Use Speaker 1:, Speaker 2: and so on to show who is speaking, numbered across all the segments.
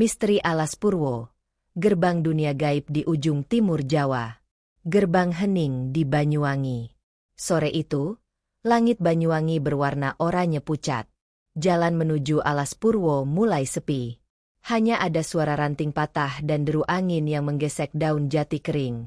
Speaker 1: Misteri Alas Purwo, gerbang dunia gaib di ujung timur Jawa. Gerbang hening di Banyuwangi. Sore itu, langit Banyuwangi berwarna oranye pucat. Jalan menuju Alas Purwo mulai sepi. Hanya ada suara ranting patah dan deru angin yang menggesek daun jati kering.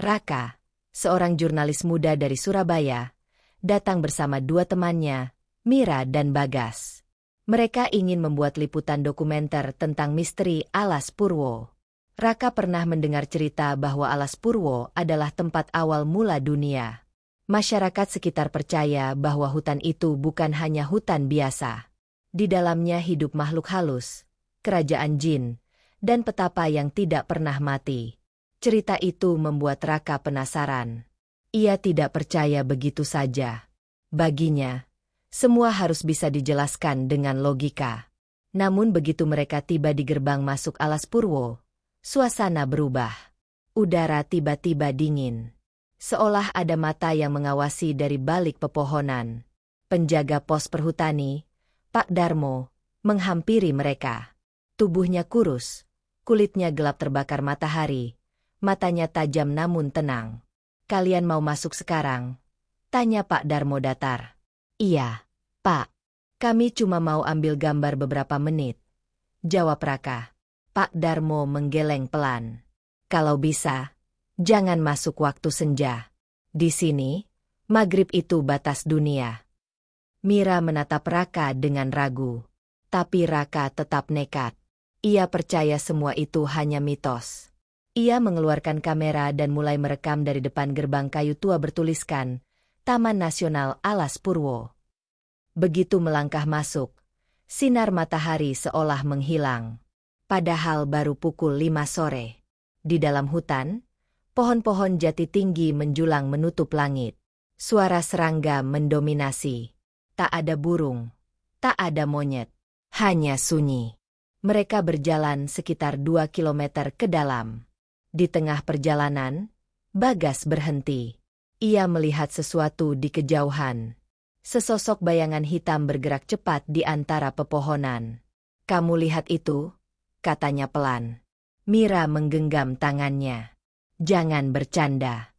Speaker 1: Raka, seorang jurnalis muda dari Surabaya, datang bersama dua temannya, Mira dan Bagas. Mereka ingin membuat liputan dokumenter tentang misteri Alas Purwo. Raka pernah mendengar cerita bahwa Alas Purwo adalah tempat awal mula dunia. Masyarakat sekitar percaya bahwa hutan itu bukan hanya hutan biasa. Di dalamnya hidup makhluk halus, kerajaan jin, dan petapa yang tidak pernah mati. Cerita itu membuat Raka penasaran. Ia tidak percaya begitu saja. Baginya, semua harus bisa dijelaskan dengan logika. Namun begitu mereka tiba di gerbang masuk Alas Purwo, suasana berubah. Udara tiba-tiba dingin. Seolah ada mata yang mengawasi dari balik pepohonan. Penjaga pos perhutani, Pak Darmo, menghampiri mereka. Tubuhnya kurus, kulitnya gelap terbakar matahari, matanya tajam namun tenang. "Kalian mau masuk sekarang?" tanya Pak Darmo datar. "Iya, Pak. Kami cuma mau ambil gambar beberapa menit," jawab Raka. Pak Darmo menggeleng pelan. "Kalau bisa, jangan masuk waktu senja. Di sini, maghrib itu batas dunia." Mira menatap Raka dengan ragu. Tapi Raka tetap nekat. Ia percaya semua itu hanya mitos. Ia mengeluarkan kamera dan mulai merekam dari depan gerbang kayu tua bertuliskan, Taman Nasional Alas Purwo. Begitu melangkah masuk, sinar matahari seolah menghilang. Padahal baru pukul 5 sore. Di dalam hutan, pohon-pohon jati tinggi menjulang menutup langit. Suara serangga mendominasi. Tak ada burung, tak ada monyet, hanya sunyi. Mereka berjalan sekitar 2 kilometer ke dalam. Di tengah perjalanan, Bagas berhenti. Ia melihat sesuatu di kejauhan. Sesosok bayangan hitam bergerak cepat di antara pepohonan. "Kamu lihat itu?" katanya pelan. Mira menggenggam tangannya. "Jangan bercanda."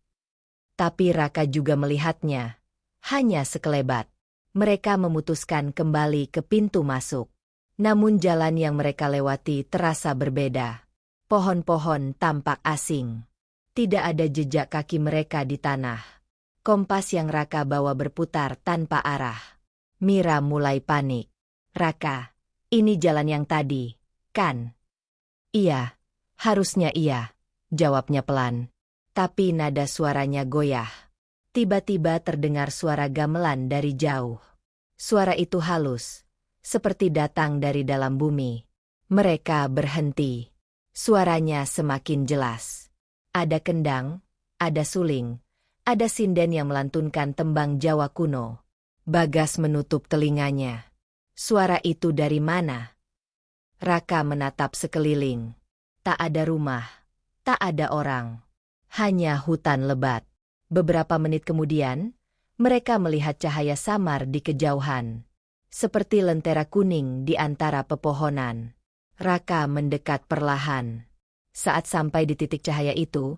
Speaker 1: Tapi Raka juga melihatnya. Hanya sekelebat. Mereka memutuskan kembali ke pintu masuk. Namun jalan yang mereka lewati terasa berbeda. Pohon-pohon tampak asing. Tidak ada jejak kaki mereka di tanah. Kompas yang Raka bawa berputar tanpa arah. Mira mulai panik. "Raka, ini jalan yang tadi, kan?" "Iya, harusnya iya," jawabnya pelan. Tapi nada suaranya goyah. Tiba-tiba terdengar suara gamelan dari jauh. Suara itu halus, seperti datang dari dalam bumi. Mereka berhenti. Suaranya semakin jelas. Ada kendang, ada suling, ada sinden yang melantunkan tembang Jawa kuno. Bagas menutup telinganya. Suara itu dari mana? Raka menatap sekeliling. Tak ada rumah, tak ada orang. Hanya hutan lebat. Beberapa menit kemudian, mereka melihat cahaya samar di kejauhan. Seperti lentera kuning di antara pepohonan. Raka mendekat perlahan. Saat sampai di titik cahaya itu,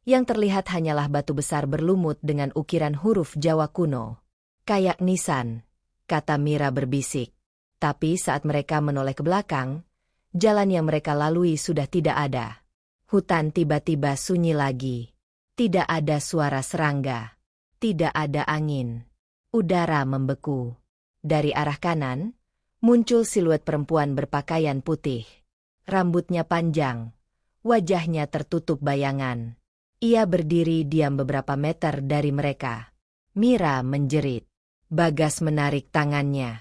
Speaker 1: yang terlihat hanyalah batu besar berlumut dengan ukiran huruf Jawa kuno. "Kayak nisan," kata Mira berbisik. Tapi saat mereka menoleh ke belakang, jalan yang mereka lalui sudah tidak ada. Hutan tiba-tiba sunyi lagi. Tidak ada suara serangga. Tidak ada angin. Udara membeku. Dari arah kanan, muncul siluet perempuan berpakaian putih. Rambutnya panjang. Wajahnya tertutup bayangan. Ia berdiri diam beberapa meter dari mereka. Mira menjerit. Bagas menarik tangannya.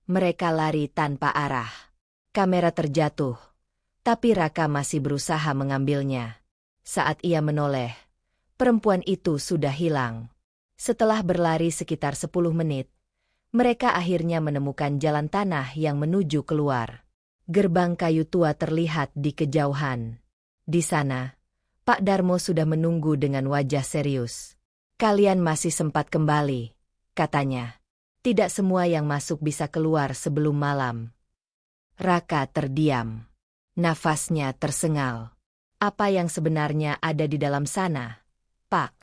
Speaker 1: Mereka lari tanpa arah. Kamera terjatuh. Tapi Raka masih berusaha mengambilnya. Saat ia menoleh, perempuan itu sudah hilang. Setelah berlari sekitar 10 menit, mereka akhirnya menemukan jalan tanah yang menuju keluar. Gerbang kayu tua terlihat di kejauhan. Di sana, Pak Darmo sudah menunggu dengan wajah serius. "Kalian masih sempat kembali," katanya. "Tidak semua yang masuk bisa keluar sebelum malam." Raka terdiam. Nafasnya tersengal. Apa yang sebenarnya ada di dalam sana, Pak?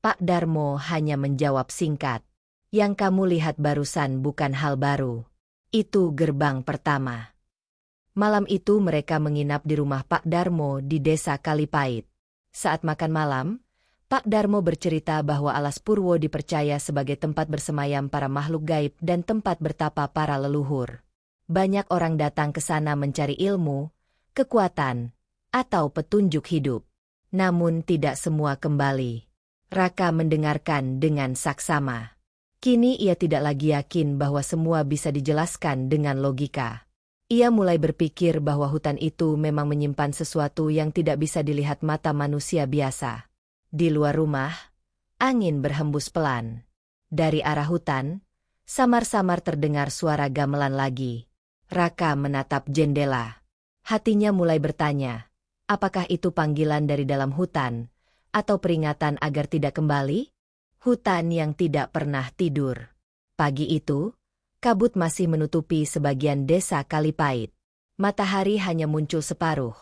Speaker 1: Pak Darmo hanya menjawab singkat. Yang kamu lihat barusan bukan hal baru. Itu gerbang pertama. Malam itu mereka menginap di rumah Pak Darmo di desa Kalipait. Saat makan malam, Pak Darmo bercerita bahwa Alas Purwo dipercaya sebagai tempat bersemayam para makhluk gaib dan tempat bertapa para leluhur. Banyak orang datang ke sana mencari ilmu, kekuatan, atau petunjuk hidup. Namun tidak semua kembali. Raka mendengarkan dengan saksama. Kini ia tidak lagi yakin bahwa semua bisa dijelaskan dengan logika. Ia mulai berpikir bahwa hutan itu memang menyimpan sesuatu yang tidak bisa dilihat mata manusia biasa. Di luar rumah, angin berhembus pelan. Dari arah hutan, samar-samar terdengar suara gamelan lagi. Raka menatap jendela. Hatinya mulai bertanya, apakah itu panggilan dari dalam hutan, atau peringatan agar tidak kembali? Hutan yang tidak pernah tidur. Pagi itu, kabut masih menutupi sebagian desa Kalipait. Matahari hanya muncul separuh.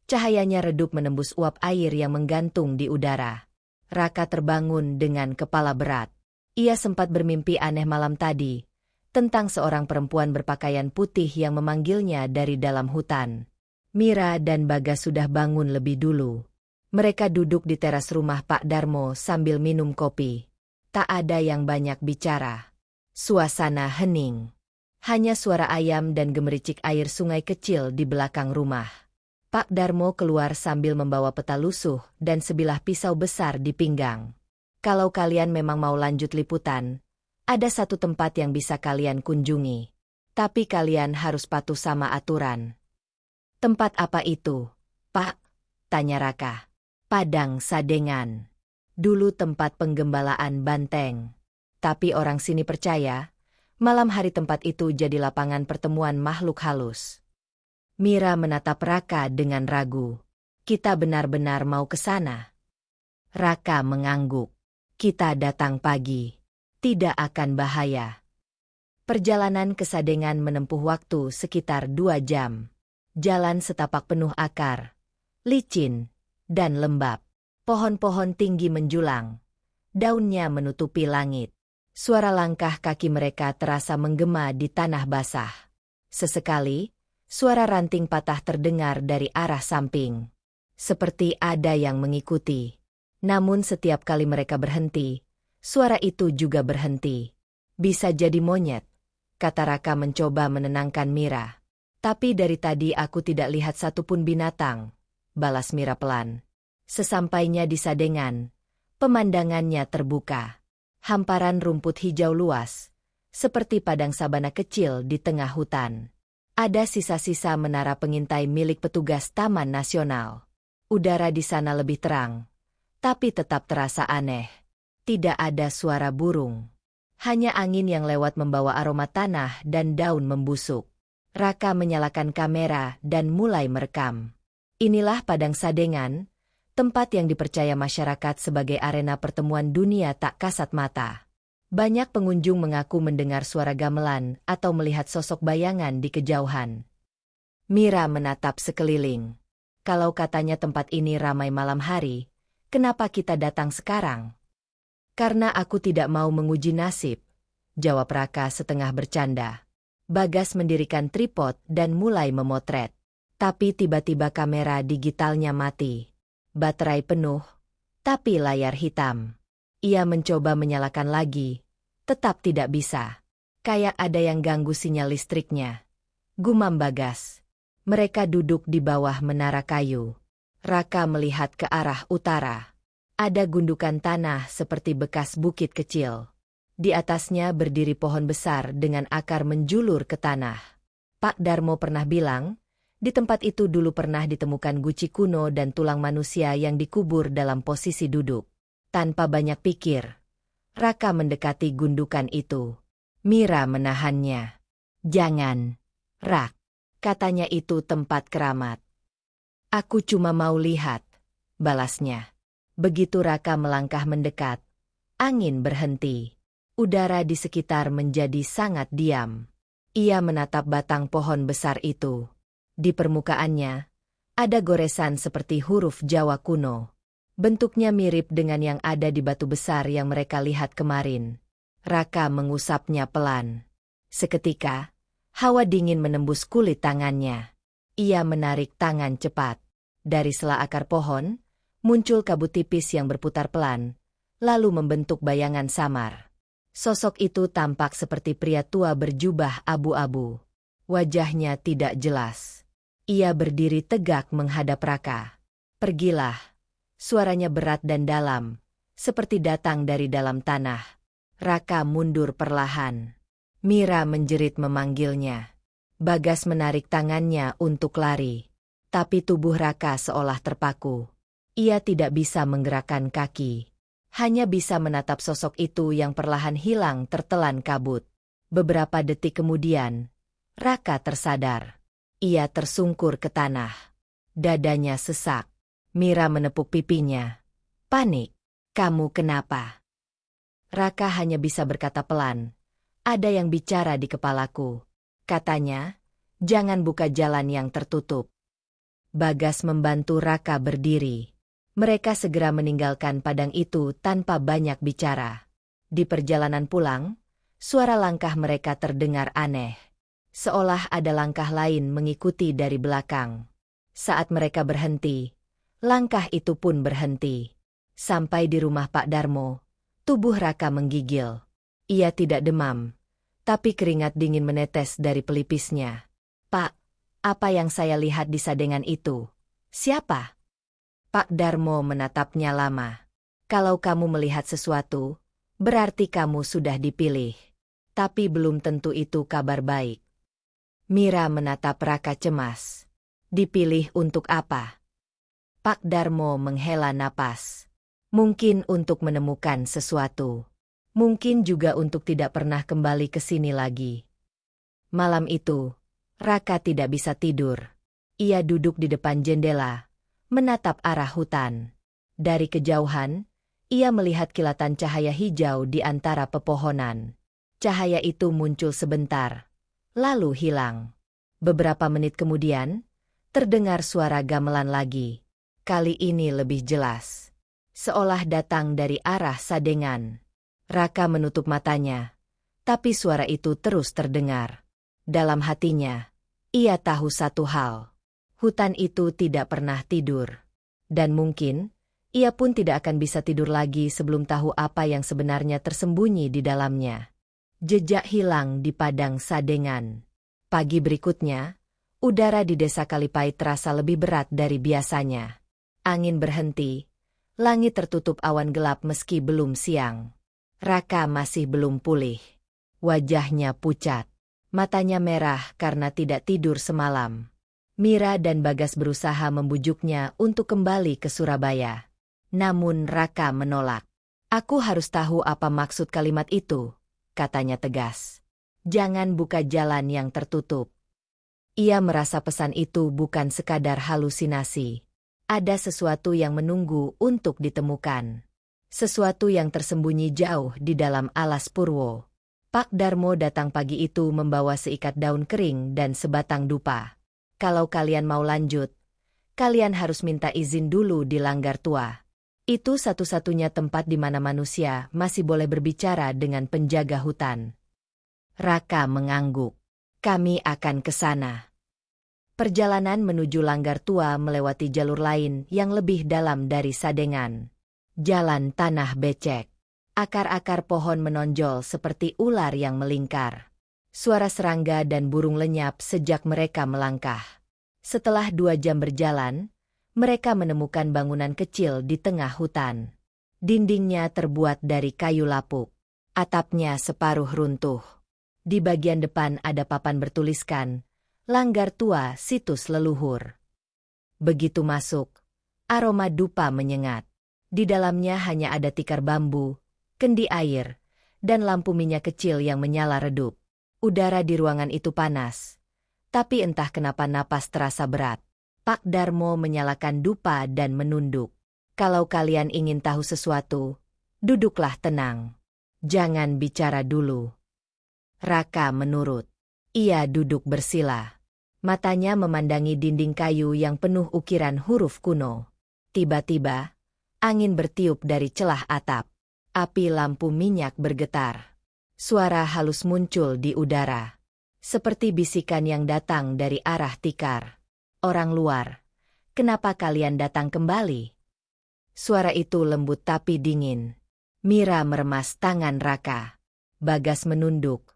Speaker 1: Cahayanya redup menembus uap air yang menggantung di udara. Raka terbangun dengan kepala berat. Ia sempat bermimpi aneh malam tadi, tentang seorang perempuan berpakaian putih yang memanggilnya dari dalam hutan. Mira dan Bagas sudah bangun lebih dulu. Mereka duduk di teras rumah Pak Darmo sambil minum kopi. Tak ada yang banyak bicara. Suasana hening. Hanya suara ayam dan gemericik air sungai kecil di belakang rumah. Pak Darmo keluar sambil membawa peta lusuh dan sebilah pisau besar di pinggang. Kalau kalian memang mau lanjut liputan, ada satu tempat yang bisa kalian kunjungi. Tapi kalian harus patuh sama aturan. Tempat apa itu, Pak? Tanya Raka. Padang Sadengan. Dulu tempat penggembalaan banteng. Tapi orang sini percaya, malam hari tempat itu jadi lapangan pertemuan makhluk halus. Mira menatap Raka dengan ragu. Kita benar-benar mau ke sana? Raka mengangguk. Kita datang pagi. Tidak akan bahaya. Perjalanan ke Sadengan menempuh waktu sekitar 2 jam. Jalan setapak penuh akar, licin, dan lembab. Pohon-pohon tinggi menjulang. Daunnya menutupi langit. Suara langkah kaki mereka terasa menggema di tanah basah. Sesekali, suara ranting patah terdengar dari arah samping. Seperti ada yang mengikuti. Namun setiap kali mereka berhenti, suara itu juga berhenti. Bisa jadi monyet, kata Raka mencoba menenangkan Mira. Tapi dari tadi aku tidak lihat satupun binatang, balas Mira pelan. Sesampainya di Sadengan, pemandangannya terbuka. Hamparan rumput hijau luas, seperti padang sabana kecil di tengah hutan. Ada sisa-sisa menara pengintai milik petugas Taman Nasional. Udara di sana lebih terang, tapi tetap terasa aneh. Tidak ada suara burung. Hanya angin yang lewat membawa aroma tanah dan daun membusuk. Raka menyalakan kamera dan mulai merekam. Inilah Padang Sadengan, tempat yang dipercaya masyarakat sebagai arena pertemuan dunia tak kasat mata. Banyak pengunjung mengaku mendengar suara gamelan atau melihat sosok bayangan di kejauhan. Mira menatap sekeliling. Kalau katanya tempat ini ramai malam hari, kenapa kita datang sekarang? Karena aku tidak mau menguji nasib, jawab Raka setengah bercanda. Bagas mendirikan tripod dan mulai memotret. Tapi tiba-tiba kamera digitalnya mati. Baterai penuh, tapi layar hitam. Ia mencoba menyalakan lagi, tetap tidak bisa. Kayak ada yang ganggu sinyal listriknya. Gumam Bagas. Mereka duduk di bawah menara kayu. Raka melihat ke arah utara. Ada gundukan tanah seperti bekas bukit kecil. Di atasnya berdiri pohon besar dengan akar menjulur ke tanah. Pak Darmo pernah bilang, di tempat itu dulu pernah ditemukan guci kuno dan tulang manusia yang dikubur dalam posisi duduk. Tanpa banyak pikir, Raka mendekati gundukan itu. Mira menahannya. Jangan, Rak, katanya itu tempat keramat. Aku cuma mau lihat, balasnya. Begitu Raka melangkah mendekat, angin berhenti. Udara di sekitar menjadi sangat diam. Ia menatap batang pohon besar itu. Di permukaannya, ada goresan seperti huruf Jawa kuno. Bentuknya mirip dengan yang ada di batu besar yang mereka lihat kemarin. Raka mengusapnya pelan. Seketika, hawa dingin menembus kulit tangannya. Ia menarik tangan cepat. Dari sela akar pohon, muncul kabut tipis yang berputar pelan, lalu membentuk bayangan samar. Sosok itu tampak seperti pria tua berjubah abu-abu. Wajahnya tidak jelas. Ia berdiri tegak menghadap Raka. "Pergilah." Suaranya berat dan dalam, seperti datang dari dalam tanah. Raka mundur perlahan. Mira menjerit memanggilnya. Bagas menarik tangannya untuk lari. Tapi tubuh Raka seolah terpaku. Ia tidak bisa menggerakkan kaki. Hanya bisa menatap sosok itu yang perlahan hilang tertelan kabut. Beberapa detik kemudian, Raka tersadar. Ia tersungkur ke tanah. Dadanya sesak. Mira menepuk pipinya. "Panik. Kamu kenapa?" Raka hanya bisa berkata pelan. "Ada yang bicara di kepalaku." Katanya, "Jangan buka jalan yang tertutup." Bagas membantu Raka berdiri. Mereka segera meninggalkan padang itu tanpa banyak bicara. Di perjalanan pulang, suara langkah mereka terdengar aneh. Seolah ada langkah lain mengikuti dari belakang. Saat mereka berhenti, langkah itu pun berhenti. Sampai di rumah Pak Darmo, tubuh Raka menggigil. Ia tidak demam, tapi keringat dingin menetes dari pelipisnya. "Pak, apa yang saya lihat di sadengan itu? Siapa?" Pak Darmo menatapnya lama. "Kalau kamu melihat sesuatu, berarti kamu sudah dipilih. Tapi belum tentu itu kabar baik." Mira menatap Raka cemas. "Dipilih untuk apa?" Pak Darmo menghela napas. "Mungkin untuk menemukan sesuatu. Mungkin juga untuk tidak pernah kembali ke sini lagi." Malam itu, Raka tidak bisa tidur. Ia duduk di depan jendela, menatap arah hutan. Dari kejauhan, ia melihat kilatan cahaya hijau di antara pepohonan. Cahaya itu muncul sebentar, lalu hilang. Beberapa menit kemudian, terdengar suara gamelan lagi. Kali ini lebih jelas. Seolah datang dari arah sadengan. Raka menutup matanya, tapi suara itu terus terdengar. Dalam hatinya, ia tahu satu hal. Hutan itu tidak pernah tidur. Dan mungkin, ia pun tidak akan bisa tidur lagi sebelum tahu apa yang sebenarnya tersembunyi di dalamnya. Jejak hilang di padang sadengan. Pagi berikutnya, udara di desa Kalipai terasa lebih berat dari biasanya. Angin berhenti, langit tertutup awan gelap meski belum siang. Raka masih belum pulih. Wajahnya pucat, matanya merah karena tidak tidur semalam. Mira dan Bagas berusaha membujuknya untuk kembali ke Surabaya. Namun Raka menolak. "Aku harus tahu apa maksud kalimat itu," katanya tegas. "Jangan buka jalan yang tertutup." Ia merasa pesan itu bukan sekadar halusinasi. Ada sesuatu yang menunggu untuk ditemukan. Sesuatu yang tersembunyi jauh di dalam alas Purwo. Pak Darmo datang pagi itu membawa seikat daun kering dan sebatang dupa. "Kalau kalian mau lanjut, kalian harus minta izin dulu di Langgar Tua. Itu satu-satunya tempat di mana manusia masih boleh berbicara dengan penjaga hutan." Raka mengangguk. "Kami akan ke sana." Perjalanan menuju Langgar Tua melewati jalur lain yang lebih dalam dari sadengan. Jalan tanah becek. Akar-akar pohon menonjol seperti ular yang melingkar. Suara serangga dan burung lenyap sejak mereka melangkah. Setelah 2 jam berjalan, mereka menemukan bangunan kecil di tengah hutan. Dindingnya terbuat dari kayu lapuk. Atapnya separuh runtuh. Di bagian depan ada papan bertuliskan, "Langgar Tua Situs Leluhur." Begitu masuk, aroma dupa menyengat. Di dalamnya hanya ada tikar bambu, kendi air, dan lampu minyak kecil yang menyala redup. Udara di ruangan itu panas, tapi entah kenapa napas terasa berat. Pak Darmo menyalakan dupa dan menunduk. "Kalau kalian ingin tahu sesuatu, duduklah tenang. Jangan bicara dulu." Raka menurut. Ia duduk bersila. Matanya memandangi dinding kayu yang penuh ukiran huruf kuno. Tiba-tiba, angin bertiup dari celah atap. Api lampu minyak bergetar. Suara halus muncul di udara. Seperti bisikan yang datang dari arah tikar. Orang luar, kenapa kalian datang kembali? Suara itu lembut tapi dingin. Mira meremas tangan Raka. Bagas menunduk.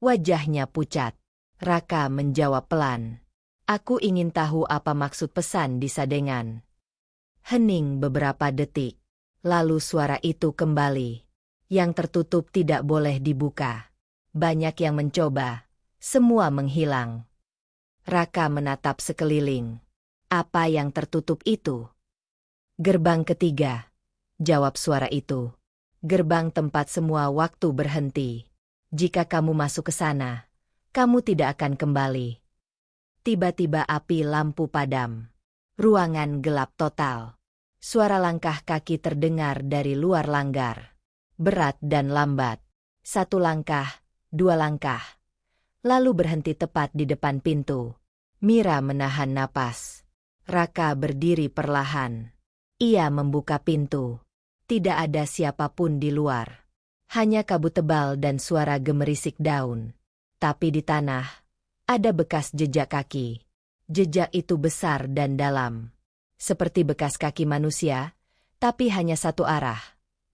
Speaker 1: Wajahnya pucat. Raka menjawab pelan. Aku ingin tahu apa maksud pesan di sadengan. Hening beberapa detik. Lalu suara itu kembali. Yang tertutup tidak boleh dibuka. Banyak yang mencoba. Semua menghilang. Raka menatap sekeliling. Apa yang tertutup itu? Gerbang ketiga. Jawab suara itu. Gerbang tempat semua waktu berhenti. Jika kamu masuk ke sana, kamu tidak akan kembali. Tiba-tiba api lampu padam. Ruangan gelap total. Suara langkah kaki terdengar dari luar langgar. Berat dan lambat. 1 langkah, 2 langkah. Lalu berhenti tepat di depan pintu. Mira menahan napas. Raka berdiri perlahan. Ia membuka pintu. Tidak ada siapapun di luar. Hanya kabut tebal dan suara gemerisik daun. Tapi di tanah, ada bekas jejak kaki. Jejak itu besar dan dalam. Seperti bekas kaki manusia, tapi hanya satu arah.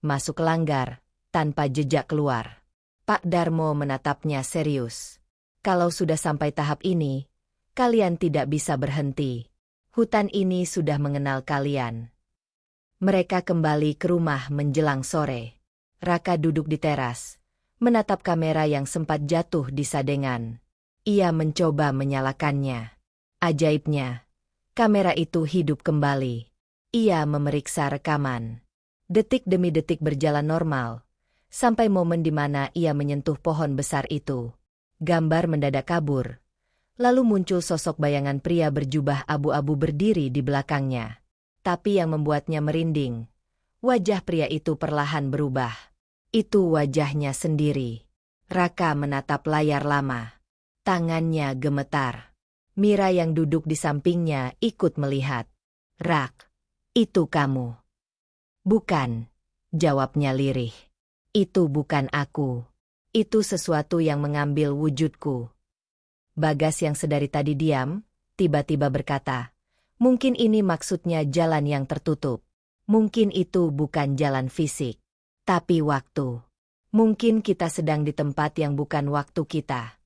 Speaker 1: Masuk ke langgar, tanpa jejak keluar. Pak Darmo menatapnya serius. Kalau sudah sampai tahap ini, kalian tidak bisa berhenti. Hutan ini sudah mengenal kalian. Mereka kembali ke rumah menjelang sore. Raka duduk di teras, menatap kamera yang sempat jatuh di sadengan. Ia mencoba menyalakannya. Ajaibnya, kamera itu hidup kembali. Ia memeriksa rekaman. Detik demi detik berjalan normal, sampai momen di mana ia menyentuh pohon besar itu. Gambar mendadak kabur. Lalu muncul sosok bayangan pria berjubah abu-abu berdiri di belakangnya. Tapi yang membuatnya merinding, wajah pria itu perlahan berubah. Itu wajahnya sendiri. Raka menatap layar lama. Tangannya gemetar. Mira yang duduk di sampingnya ikut melihat. Rak, itu kamu. Bukan, jawabnya lirih. Itu bukan aku. Itu sesuatu yang mengambil wujudku. Bagas yang sedari tadi diam, tiba-tiba berkata, mungkin ini maksudnya jalan yang tertutup. Mungkin itu bukan jalan fisik, tapi waktu. Mungkin kita sedang di tempat yang bukan waktu kita.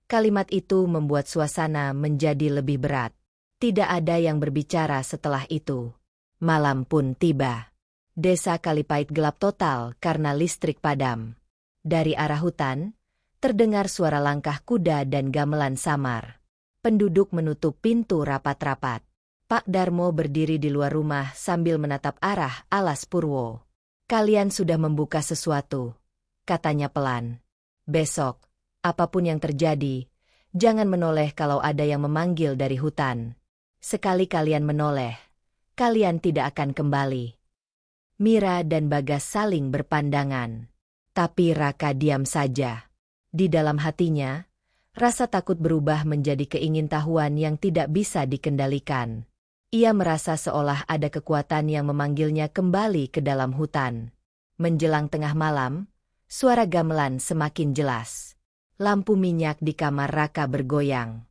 Speaker 1: Kalimat itu membuat suasana menjadi lebih berat. Tidak ada yang berbicara setelah itu. Malam pun tiba. Desa Kalipait gelap total karena listrik padam. Dari arah hutan, terdengar suara langkah kuda dan gamelan samar. Penduduk menutup pintu rapat-rapat. Pak Darmo berdiri di luar rumah sambil menatap arah alas Purwo. Kalian sudah membuka sesuatu, katanya pelan. Besok, apapun yang terjadi, jangan menoleh kalau ada yang memanggil dari hutan. Sekali kalian menoleh, kalian tidak akan kembali. Mira dan Bagas saling berpandangan. Tapi Raka diam saja. Di dalam hatinya, rasa takut berubah menjadi keingintahuan yang tidak bisa dikendalikan. Ia merasa seolah ada kekuatan yang memanggilnya kembali ke dalam hutan. Menjelang tengah malam, suara gamelan semakin jelas. Lampu minyak di kamar Raka bergoyang.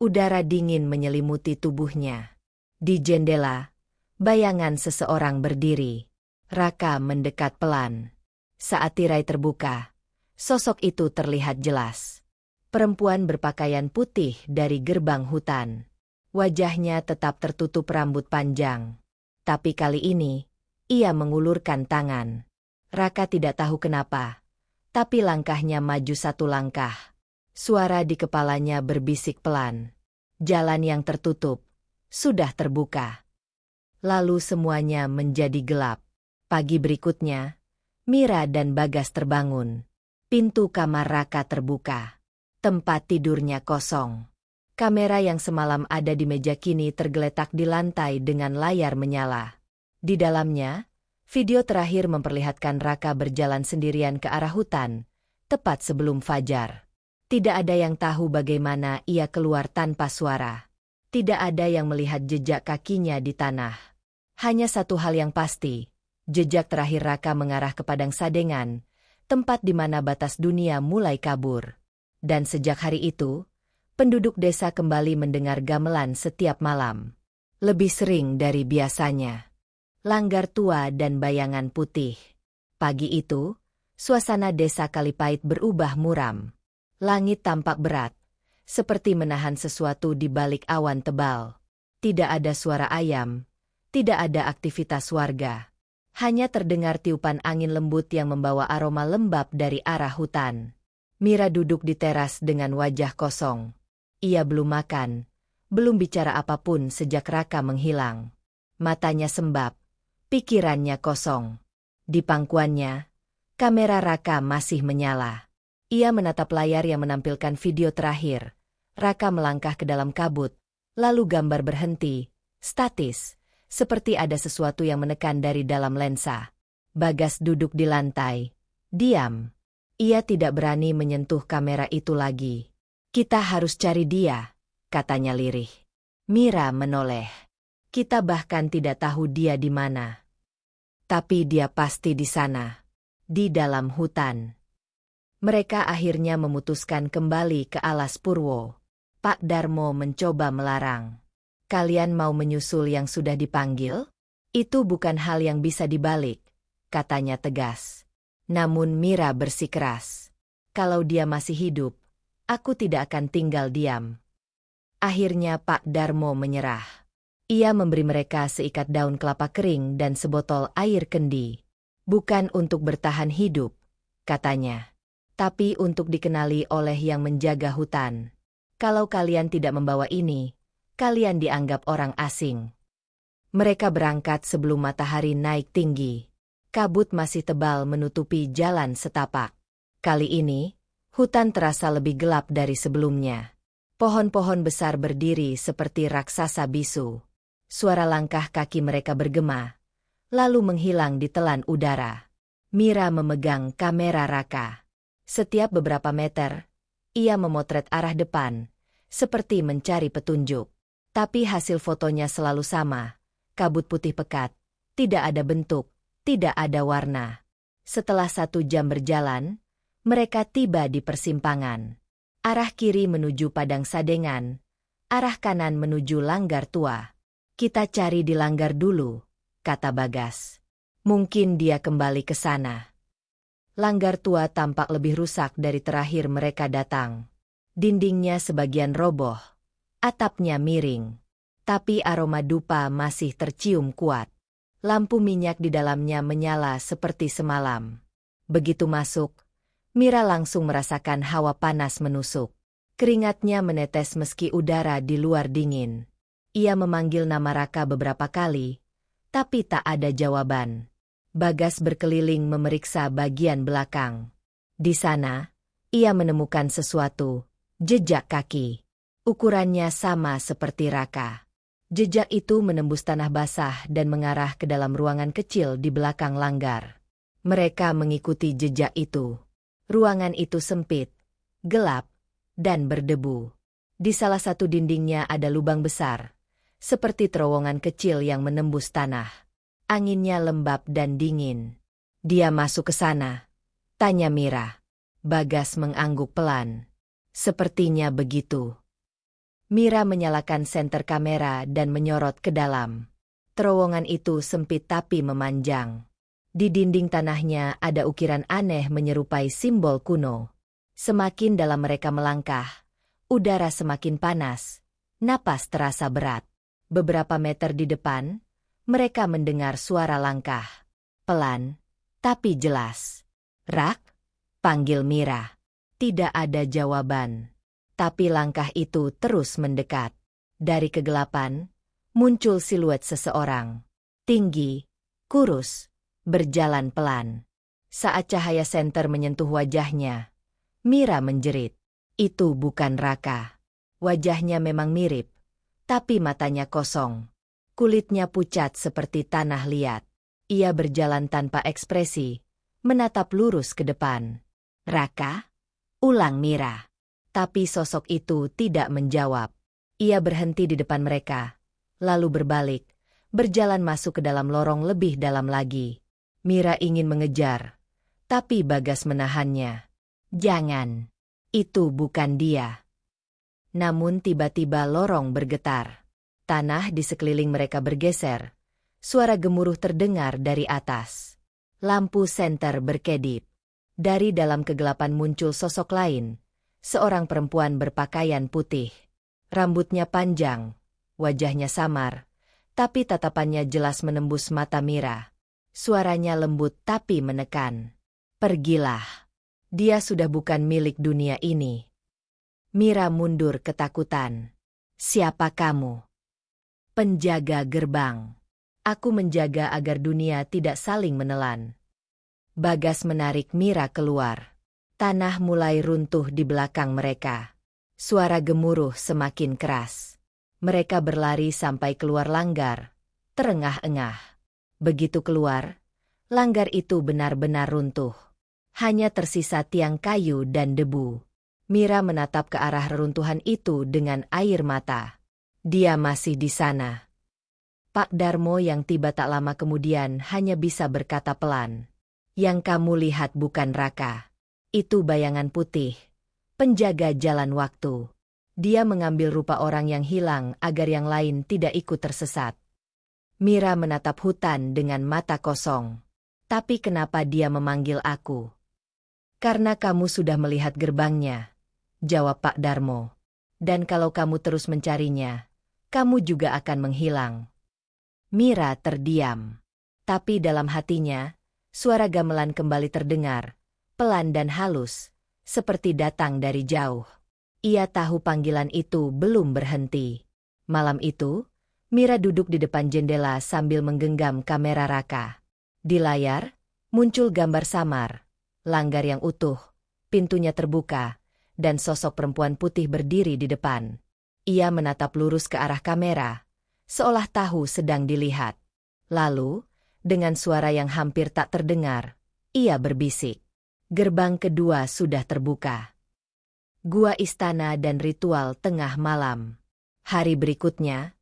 Speaker 1: Udara dingin menyelimuti tubuhnya. Di jendela, bayangan seseorang berdiri. Raka mendekat pelan. Saat tirai terbuka, sosok itu terlihat jelas. Perempuan berpakaian putih dari gerbang hutan. Wajahnya tetap tertutup rambut panjang. Tapi kali ini, ia mengulurkan tangan. Raka tidak tahu kenapa, tapi langkahnya maju 1 langkah. Suara di kepalanya berbisik pelan. Jalan yang tertutup sudah terbuka. Lalu semuanya menjadi gelap. Pagi berikutnya, Mira dan Bagas terbangun. Pintu kamar Raka terbuka. Tempat tidurnya kosong. Kamera yang semalam ada di meja kini tergeletak di lantai dengan layar menyala. Di dalamnya, video terakhir memperlihatkan Raka berjalan sendirian ke arah hutan, tepat sebelum fajar. Tidak ada yang tahu bagaimana ia keluar tanpa suara. Tidak ada yang melihat jejak kakinya di tanah. Hanya satu hal yang pasti, jejak terakhir Raka mengarah ke Padang Sadengan, tempat di mana batas dunia mulai kabur. Dan sejak hari itu, penduduk desa kembali mendengar gamelan setiap malam. Lebih sering dari biasanya. Langgar tua dan bayangan putih. Pagi itu, suasana desa Kalipait berubah muram. Langit tampak berat, seperti menahan sesuatu di balik awan tebal. Tidak ada suara ayam, tidak ada aktivitas warga. Hanya terdengar tiupan angin lembut yang membawa aroma lembab dari arah hutan. Mira duduk di teras dengan wajah kosong. Ia belum makan, belum bicara apapun sejak Raka menghilang. Matanya sembab, pikirannya kosong. Di pangkuannya, kamera Raka masih menyala. Ia menatap layar yang menampilkan video terakhir. Raka melangkah ke dalam kabut, lalu gambar berhenti, statis, seperti ada sesuatu yang menekan dari dalam lensa. Bagas duduk di lantai, diam. Ia tidak berani menyentuh kamera itu lagi. Kita harus cari dia, katanya lirih. Mira menoleh. Kita bahkan tidak tahu dia di mana. Tapi dia pasti di sana, di dalam hutan. Mereka akhirnya memutuskan kembali ke Alas Purwo. Pak Darmo mencoba melarang. Kalian mau menyusul yang sudah dipanggil? Itu bukan hal yang bisa dibalik, katanya tegas. Namun Mira bersikeras. Kalau dia masih hidup, aku tidak akan tinggal diam. Akhirnya Pak Darmo menyerah. Ia memberi mereka seikat daun kelapa kering dan sebotol air kendi. Bukan untuk bertahan hidup, katanya. Tapi untuk dikenali oleh yang menjaga hutan. Kalau kalian tidak membawa ini, kalian dianggap orang asing. Mereka berangkat sebelum matahari naik tinggi. Kabut masih tebal menutupi jalan setapak. Kali ini, hutan terasa lebih gelap dari sebelumnya. Pohon-pohon besar berdiri seperti raksasa bisu. Suara langkah kaki mereka bergema, lalu menghilang di telan udara. Mira memegang kamera Raka. Setiap beberapa meter, ia memotret arah depan, seperti mencari petunjuk. Tapi hasil fotonya selalu sama, kabut putih pekat, tidak ada bentuk, tidak ada warna. Setelah 1 jam berjalan, mereka tiba di persimpangan. Arah kiri menuju Padang Sadengan, arah kanan menuju Langgar Tua. Kita cari di Langgar dulu, kata Bagas. Mungkin dia kembali ke sana. Langgar Tua tampak lebih rusak dari terakhir mereka datang. Dindingnya sebagian roboh, atapnya miring. Tapi aroma dupa masih tercium kuat. Lampu minyak di dalamnya menyala seperti semalam. Begitu masuk, Mira langsung merasakan hawa panas menusuk. Keringatnya menetes meski udara di luar dingin. Ia memanggil nama Raka beberapa kali, tapi tak ada jawaban. Bagas berkeliling memeriksa bagian belakang. Di sana, ia menemukan sesuatu, jejak kaki. Ukurannya sama seperti Raka. Jejak itu menembus tanah basah dan mengarah ke dalam ruangan kecil di belakang langgar. Mereka mengikuti jejak itu. Ruangan itu sempit, gelap, dan berdebu. Di salah satu dindingnya ada lubang besar, seperti terowongan kecil yang menembus tanah. Anginnya lembab dan dingin. Dia masuk ke sana, tanya Mira. Bagas mengangguk pelan. Sepertinya begitu. Mira menyalakan senter kamera dan menyorot ke dalam. Terowongan itu sempit tapi memanjang. Di dinding tanahnya ada ukiran aneh menyerupai simbol kuno. Semakin dalam mereka melangkah, udara semakin panas, napas terasa berat. Beberapa meter di depan, mereka mendengar suara langkah. Pelan, tapi jelas. Rak? Panggil Mira. Tidak ada jawaban. Tapi langkah itu terus mendekat. Dari kegelapan, muncul siluet seseorang. Tinggi, kurus, berjalan pelan. Saat cahaya senter menyentuh wajahnya, Mira menjerit. Itu bukan Raka. Wajahnya memang mirip, tapi matanya kosong. Kulitnya pucat seperti tanah liat. Ia berjalan tanpa ekspresi, menatap lurus ke depan. Raka? Ulang Mira. Tapi sosok itu tidak menjawab. Ia berhenti di depan mereka, lalu berbalik, berjalan masuk ke dalam lorong lebih dalam lagi. Mira ingin mengejar, tapi Bagas menahannya. Jangan, itu bukan dia. Namun tiba-tiba lorong bergetar. Tanah di sekeliling mereka bergeser. Suara gemuruh terdengar dari atas. Lampu senter berkedip. Dari dalam kegelapan muncul sosok lain. Seorang perempuan berpakaian putih. Rambutnya panjang, wajahnya samar, tapi tatapannya jelas menembus mata Mira. Suaranya lembut tapi menekan. Pergilah. Dia sudah bukan milik dunia ini. Mira mundur ketakutan. Siapa kamu? Penjaga gerbang. Aku menjaga agar dunia tidak saling menelan. Bagas menarik Mira keluar. Tanah mulai runtuh di belakang mereka. Suara gemuruh semakin keras. Mereka berlari sampai keluar langgar, terengah-engah. Begitu keluar, langgar itu benar-benar runtuh. Hanya tersisa tiang kayu dan debu. Mira menatap ke arah reruntuhan itu dengan air mata. Dia masih di sana. Pak Darmo yang tiba tak lama kemudian hanya bisa berkata pelan. Yang kamu lihat bukan Raka. Itu bayangan putih. Penjaga jalan waktu. Dia mengambil rupa orang yang hilang agar yang lain tidak ikut tersesat. Mira menatap hutan dengan mata kosong. Tapi kenapa dia memanggil aku? Karena kamu sudah melihat gerbangnya, jawab Pak Darmo. Dan kalau kamu terus mencarinya, kamu juga akan menghilang. Mira terdiam. Tapi dalam hatinya, suara gamelan kembali terdengar, pelan dan halus, seperti datang dari jauh. Ia tahu panggilan itu belum berhenti. Malam itu, Mira duduk di depan jendela sambil menggenggam kamera Raka. Di layar, muncul gambar samar, langgar yang utuh, pintunya terbuka, dan sosok perempuan putih berdiri di depan. Ia menatap lurus ke arah kamera, seolah tahu sedang dilihat. Lalu, dengan suara yang hampir tak terdengar, ia berbisik. Gerbang kedua sudah terbuka. Gua istana dan ritual tengah malam. Hari berikutnya,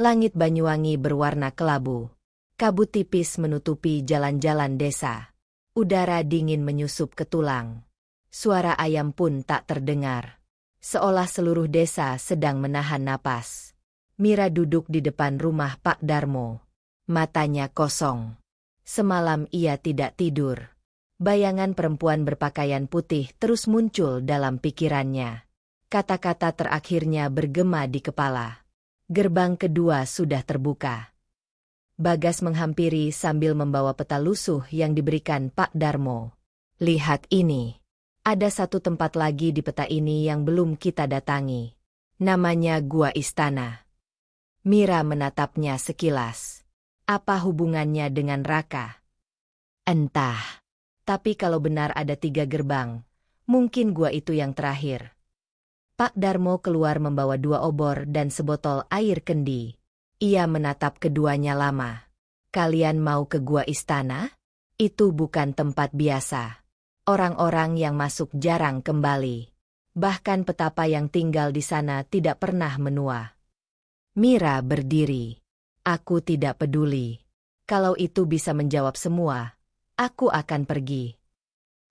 Speaker 1: langit Banyuwangi berwarna kelabu. Kabut tipis menutupi jalan-jalan desa. Udara dingin menyusup ke tulang. Suara ayam pun tak terdengar. Seolah seluruh desa sedang menahan napas. Mira duduk di depan rumah Pak Darmo. Matanya kosong. Semalam ia tidak tidur. Bayangan perempuan berpakaian putih terus muncul dalam pikirannya. Kata-kata terakhirnya bergema di kepala. Gerbang kedua sudah terbuka. Bagas menghampiri sambil membawa peta lusuh yang diberikan Pak Darmo. Lihat ini. Ada satu tempat lagi di peta ini yang belum kita datangi. Namanya Gua Istana. Mira menatapnya sekilas. Apa hubungannya dengan Raka? Entah. Tapi kalau benar ada 3 gerbang, mungkin gua itu yang terakhir. Pak Darmo keluar membawa 2 obor dan sebotol air kendi. Ia menatap keduanya lama. Kalian mau ke Gua Istana? Itu bukan tempat biasa. Orang-orang yang masuk jarang kembali. Bahkan petapa yang tinggal di sana tidak pernah menua. Mira berdiri. Aku tidak peduli. Kalau itu bisa menjawab semua, aku akan pergi.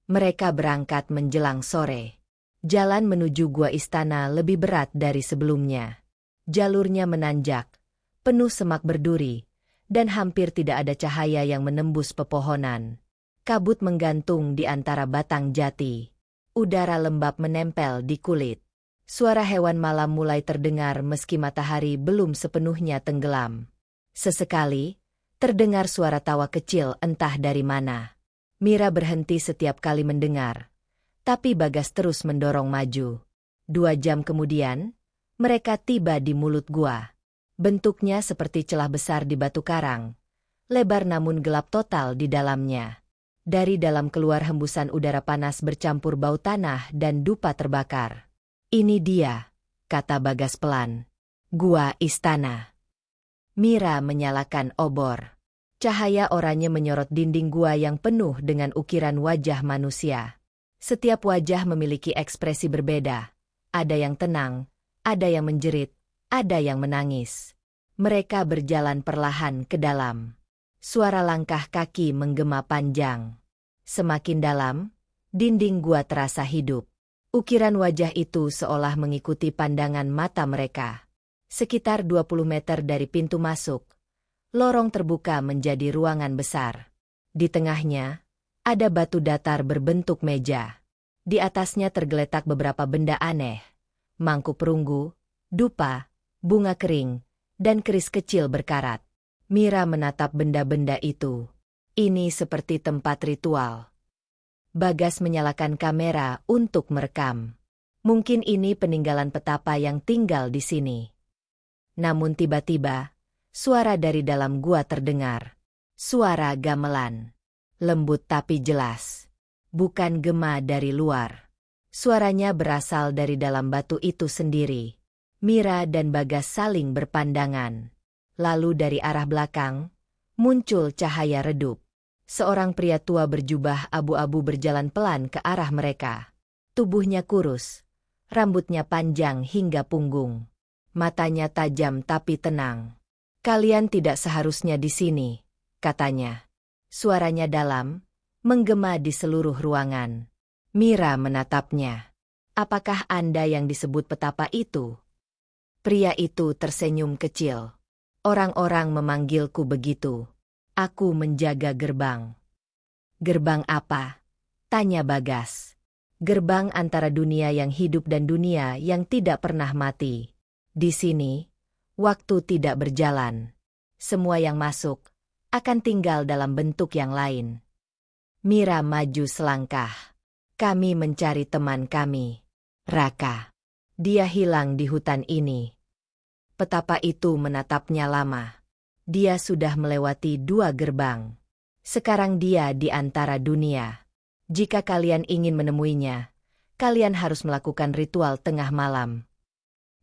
Speaker 1: Mereka berangkat menjelang sore. Jalan menuju Gua Istana lebih berat dari sebelumnya. Jalurnya menanjak, penuh semak berduri, dan hampir tidak ada cahaya yang menembus pepohonan. Kabut menggantung di antara batang jati. Udara lembab menempel di kulit. Suara hewan malam mulai terdengar meski matahari belum sepenuhnya tenggelam. Sesekali, terdengar suara tawa kecil entah dari mana. Mira berhenti setiap kali mendengar. Tapi Bagas terus mendorong maju. 2 jam kemudian, mereka tiba di mulut gua. Bentuknya seperti celah besar di batu karang. Lebar namun gelap total di dalamnya. Dari dalam keluar hembusan udara panas bercampur bau tanah dan dupa terbakar. Ini dia, kata Bagas pelan. Gua Istana. Mira menyalakan obor. Cahaya oranye menyorot dinding gua yang penuh dengan ukiran wajah manusia. Setiap wajah memiliki ekspresi berbeda. ada yang tenang, ada yang menjerit, ada yang menangis. Mereka berjalan perlahan ke dalam. Suara langkah kaki menggema panjang. Semakin dalam, dinding gua terasa hidup. Ukiran wajah itu seolah mengikuti pandangan mata mereka. Sekitar 20 meter dari pintu masuk, lorong terbuka menjadi ruangan besar. Di tengahnya, ada batu datar berbentuk meja. Di atasnya tergeletak beberapa benda aneh. Mangkuk perunggu, dupa, bunga kering, dan keris kecil berkarat. Mira menatap benda-benda itu. Ini seperti tempat ritual. Bagas menyalakan kamera untuk merekam. Mungkin ini peninggalan petapa yang tinggal di sini. Namun tiba-tiba, suara dari dalam gua terdengar. Suara gamelan. Lembut tapi jelas. Bukan gema dari luar. Suaranya berasal dari dalam batu itu sendiri. Mira dan Bagas saling berpandangan. Lalu dari arah belakang, muncul cahaya redup. Seorang pria tua berjubah abu-abu berjalan pelan ke arah mereka. Tubuhnya kurus, rambutnya panjang hingga punggung. Matanya tajam tapi tenang. "Kalian tidak seharusnya di sini," katanya. Suaranya dalam, menggema di seluruh ruangan. Mira menatapnya. "Apakah Anda yang disebut petapa itu?" Pria itu tersenyum kecil. "Orang-orang memanggilku begitu. Aku menjaga gerbang." "Gerbang apa?" tanya Bagas. "Gerbang antara dunia yang hidup dan dunia yang tidak pernah mati. Di sini, waktu tidak berjalan. Semua yang masuk akan tinggal dalam bentuk yang lain." Mira maju selangkah. "Kami mencari teman kami, Raka. Dia hilang di hutan ini." Petapa itu menatapnya lama. Dia sudah melewati 2 gerbang. Sekarang dia di antara dunia. Jika kalian ingin menemuinya, kalian harus melakukan ritual tengah malam.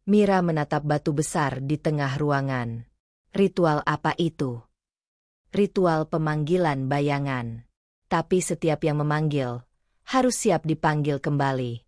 Speaker 1: Mira menatap batu besar di tengah ruangan. "Ritual apa itu?" "Ritual pemanggilan bayangan. Tapi setiap yang memanggil, harus siap dipanggil kembali."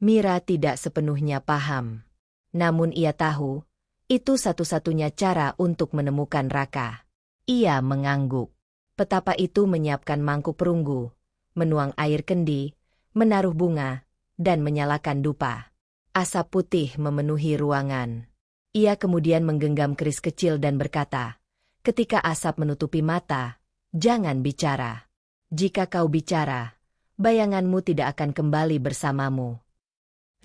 Speaker 1: Mira tidak sepenuhnya paham. Namun ia tahu, itu satu-satunya cara untuk menemukan Raka. Ia mengangguk. Petapa itu menyiapkan mangkuk perunggu, menuang air kendi, menaruh bunga, dan menyalakan dupa. Asap putih memenuhi ruangan. Ia kemudian menggenggam keris kecil dan berkata, "Ketika asap menutupi mata, jangan bicara. Jika kau bicara, bayanganmu tidak akan kembali bersamamu."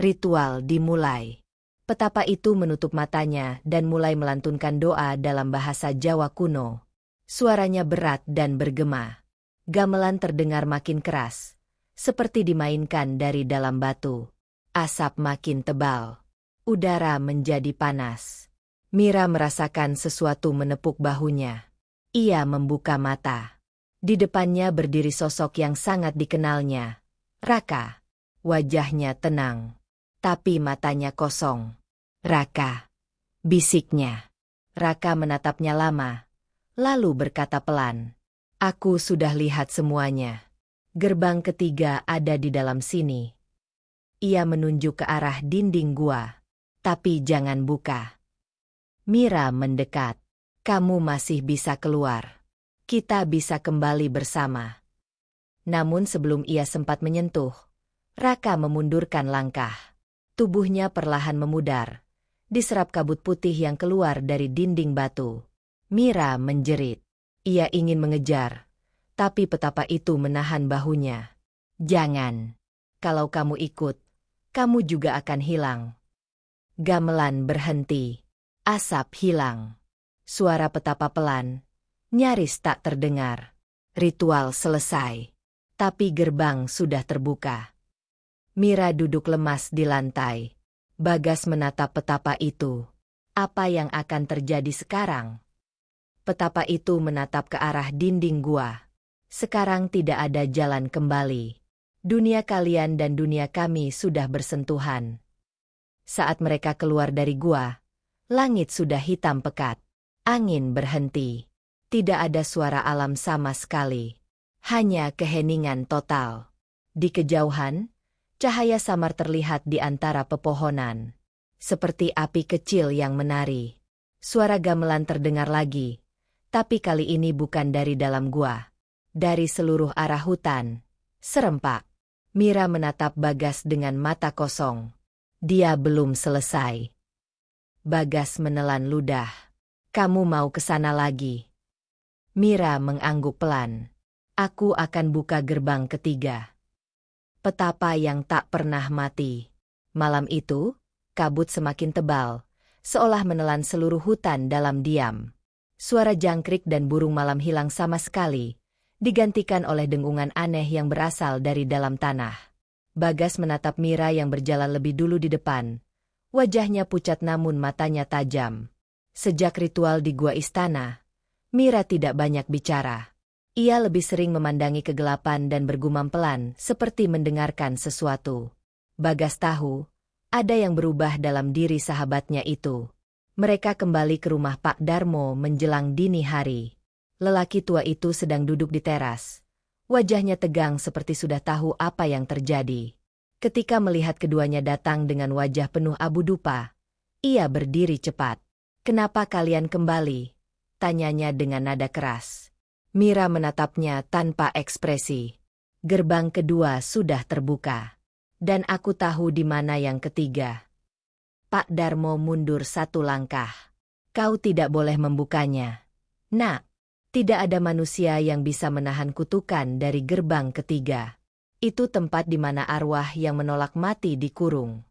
Speaker 1: Ritual dimulai. Petapa itu menutup matanya dan mulai melantunkan doa dalam bahasa Jawa kuno. Suaranya berat dan bergema. Gamelan terdengar makin keras, seperti dimainkan dari dalam batu. Asap makin tebal. Udara menjadi panas. Mira merasakan sesuatu menepuk bahunya. Ia membuka mata. Di depannya berdiri sosok yang sangat dikenalnya. Raka. Wajahnya tenang, tapi matanya kosong. "Raka," bisiknya. Raka menatapnya lama, lalu berkata pelan, "Aku sudah lihat semuanya. Gerbang ketiga ada di dalam sini." Ia menunjuk ke arah dinding gua. "Tapi jangan buka." Mira mendekat. "Kamu masih bisa keluar. Kita bisa kembali bersama." Namun sebelum ia sempat menyentuh, Raka memundurkan langkah. Tubuhnya perlahan memudar, diserap kabut putih yang keluar dari dinding batu. Mira menjerit. Ia ingin mengejar, tapi petapa itu menahan bahunya. "Jangan. Kalau kamu ikut, kamu juga akan hilang." Gamelan berhenti. Asap hilang. Suara petapa pelan, nyaris tak terdengar. Ritual selesai. Tapi gerbang sudah terbuka. Mira duduk lemas di lantai. Bagas menatap petapa itu. Apa yang akan terjadi sekarang? Petapa itu menatap ke arah dinding gua. "Sekarang tidak ada jalan kembali. Dunia kalian dan dunia kami sudah bersentuhan." Saat mereka keluar dari gua, langit sudah hitam pekat. Angin berhenti. Tidak ada suara alam sama sekali. Hanya keheningan total. Di kejauhan, Cahaya samar terlihat di antara pepohonan. Seperti api kecil yang menari. Suara gamelan terdengar lagi. Tapi kali ini bukan dari dalam gua. Dari seluruh arah hutan. Serempak. Mira menatap Bagas dengan mata kosong. Dia belum selesai. Bagas menelan ludah. Kamu mau ke sana lagi? Mira mengangguk pelan. Aku akan buka gerbang ketiga. Petapa yang tak pernah mati. Malam itu, kabut semakin tebal, seolah menelan seluruh hutan dalam diam. Suara jangkrik dan burung malam hilang sama sekali, digantikan oleh dengungan aneh yang berasal dari dalam tanah. Bagas menatap Mira yang berjalan lebih dulu di depan. Wajahnya pucat namun matanya tajam. Sejak ritual di gua istana, Mira tidak banyak bicara. Ia lebih sering memandangi kegelapan dan bergumam pelan seperti mendengarkan sesuatu. Bagas tahu, ada yang berubah dalam diri sahabatnya itu. Mereka kembali ke rumah Pak Darmo menjelang dini hari. Lelaki tua itu sedang duduk di teras. Wajahnya tegang seperti sudah tahu apa yang terjadi. Ketika melihat keduanya datang dengan wajah penuh abu dupa, ia berdiri cepat. "Kenapa kalian kembali?" tanyanya dengan nada keras. Mira menatapnya tanpa ekspresi. Gerbang kedua sudah terbuka. Dan aku tahu di mana yang ketiga. Pak Darmo mundur satu langkah. Kau tidak boleh membukanya. Nak, tidak ada manusia yang bisa menahan kutukan dari gerbang ketiga. Itu tempat di mana arwah yang menolak mati dikurung.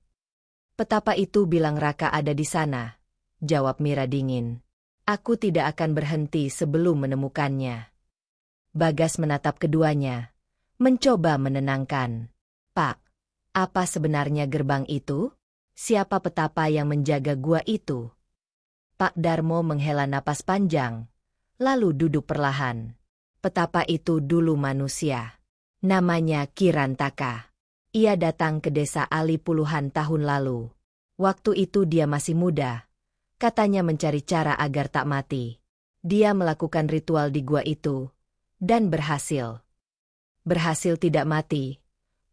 Speaker 1: Petapa itu bilang Raka ada di sana. Jawab Mira dingin. Aku tidak akan berhenti sebelum menemukannya. Bagas menatap keduanya, mencoba menenangkan. Pak, apa sebenarnya gerbang itu? Siapa petapa yang menjaga gua itu? Pak Darmo menghela napas panjang, lalu duduk perlahan. Petapa itu dulu manusia. Namanya Kirantaka. Ia datang ke desa Ali puluhan tahun lalu. Waktu itu dia masih muda. Katanya mencari cara agar tak mati. Dia melakukan ritual di gua itu. Dan berhasil. Berhasil tidak mati.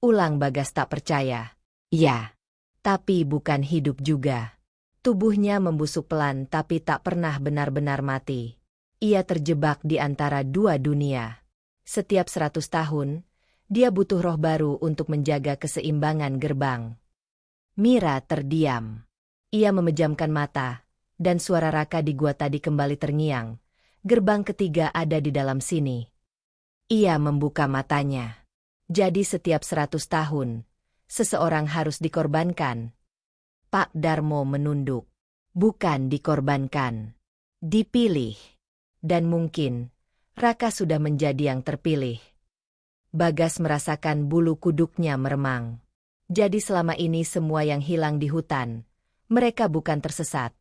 Speaker 1: Ulang Bagas tak percaya. Ya. Tapi bukan hidup juga. Tubuhnya membusuk pelan tapi tak pernah benar-benar mati. Ia terjebak di antara dua dunia. Setiap 100 tahun, dia butuh roh baru untuk menjaga keseimbangan gerbang. Mira terdiam. Ia memejamkan mata. Dan suara Raka di gua tadi kembali terngiang. Gerbang ketiga ada di dalam sini. Ia membuka matanya. Jadi setiap 100 tahun, seseorang harus dikorbankan. Pak Darmo menunduk. Bukan dikorbankan. Dipilih. Dan mungkin, Raka sudah menjadi yang terpilih. Bagas merasakan bulu kuduknya meremang. Jadi selama ini semua yang hilang di hutan, mereka bukan tersesat.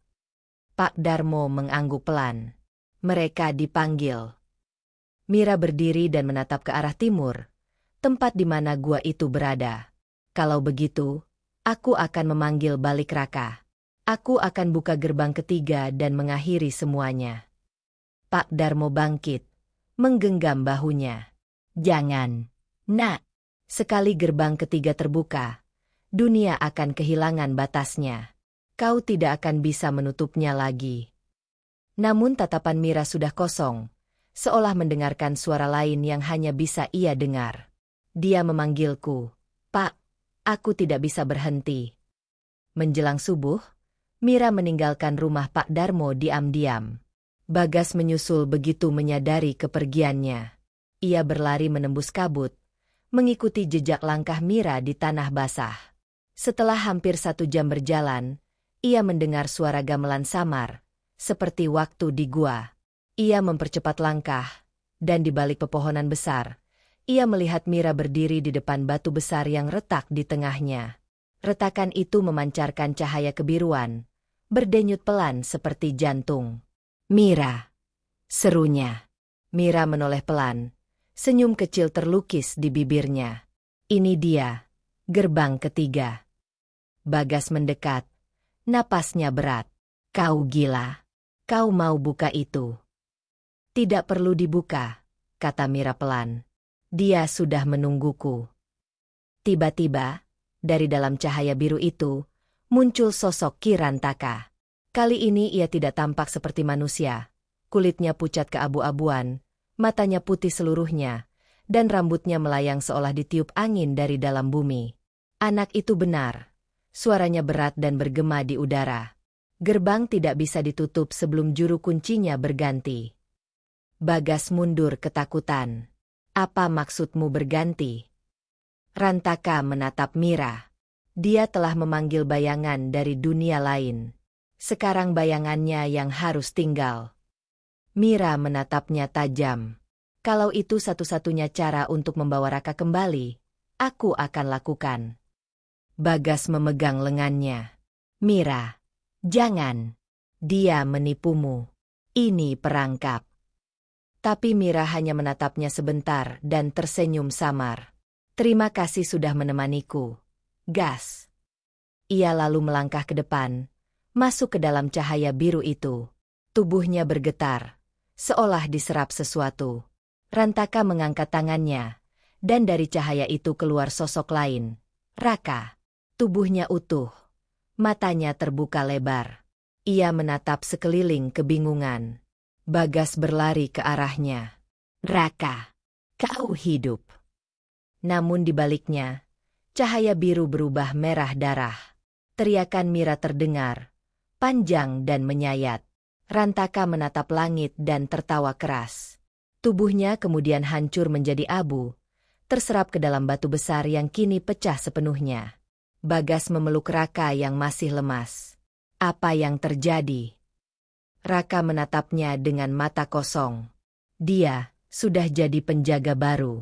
Speaker 1: Pak Darmo mengangguk pelan. Mereka dipanggil. Mira berdiri dan menatap ke arah timur, tempat di mana gua itu berada. Kalau begitu, aku akan memanggil balik Raka. Aku akan buka gerbang ketiga dan mengakhiri semuanya. Pak Darmo bangkit, menggenggam bahunya. Jangan, nak. Sekali gerbang ketiga terbuka, dunia akan kehilangan batasnya. Kau tidak akan bisa menutupnya lagi. Namun tatapan Mira sudah kosong. Seolah mendengarkan suara lain yang hanya bisa ia dengar. Dia memanggilku, Pak, aku tidak bisa berhenti. Menjelang subuh, Mira meninggalkan rumah Pak Darmo diam-diam. Bagas menyusul begitu menyadari kepergiannya. Ia berlari menembus kabut, mengikuti jejak langkah Mira di tanah basah. Setelah hampir 1 jam berjalan, ia mendengar suara gamelan samar, seperti waktu di gua. Ia mempercepat langkah, dan di balik pepohonan besar, ia melihat Mira berdiri di depan batu besar yang retak di tengahnya. Retakan itu memancarkan cahaya kebiruan, berdenyut pelan seperti jantung. Mira, serunya. Mira menoleh pelan, senyum kecil terlukis di bibirnya. Ini dia, gerbang ketiga. Bagas mendekat, napasnya berat. Kau gila, kau mau buka itu? Tidak perlu dibuka, kata Mira pelan. Dia sudah menungguku. Tiba-tiba, Dari dalam cahaya biru itu, muncul sosok Kirantaka. Kali ini ia tidak tampak seperti manusia. Kulitnya pucat keabu-abuan, matanya putih seluruhnya, dan rambutnya melayang seolah ditiup angin dari dalam bumi. Anak itu benar. Suaranya berat dan bergema di udara. Gerbang tidak bisa ditutup sebelum juru kuncinya berganti. Bagas mundur ketakutan. Apa maksudmu berganti? Rantaka menatap Mira. Dia telah memanggil bayangan dari dunia lain. Sekarang bayangannya yang harus tinggal. Mira menatapnya tajam. Kalau itu satu-satunya cara untuk membawa Raka kembali, aku akan lakukan. Bagas memegang lengannya. Mira, jangan. Dia menipumu. Ini perangkap. Tapi Mira hanya menatapnya sebentar dan tersenyum samar. Terima kasih sudah menemaniku. Gas. Ia lalu melangkah ke depan, masuk ke dalam cahaya biru itu. Tubuhnya bergetar, seolah diserap sesuatu. Rantaka mengangkat tangannya, dan dari cahaya itu keluar sosok lain. Raka. Tubuhnya utuh. Matanya terbuka lebar. Ia menatap sekeliling kebingungan. Bagas berlari ke arahnya. Raka, kau hidup. Namun di baliknya, cahaya biru berubah merah darah. Teriakan Mira terdengar, panjang dan menyayat. Rantaka menatap langit dan tertawa keras. Tubuhnya kemudian hancur menjadi abu, terserap ke dalam batu besar yang kini pecah sepenuhnya. Bagas memeluk Raka yang masih lemas. Apa yang terjadi? Raka menatapnya dengan mata kosong. Dia sudah jadi penjaga baru.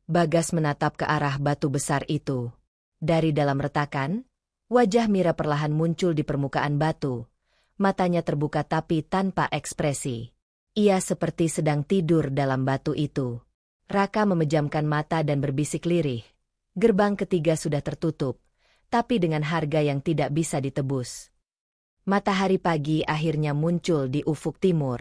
Speaker 1: Bagas menatap ke arah batu besar itu. Dari dalam retakan, wajah Mira perlahan muncul di permukaan batu. Matanya terbuka tapi tanpa ekspresi. Ia seperti sedang tidur dalam batu itu. Raka memejamkan mata dan berbisik lirih. Gerbang ketiga sudah tertutup, tapi dengan harga yang tidak bisa ditebus. Matahari pagi akhirnya muncul di ufuk timur.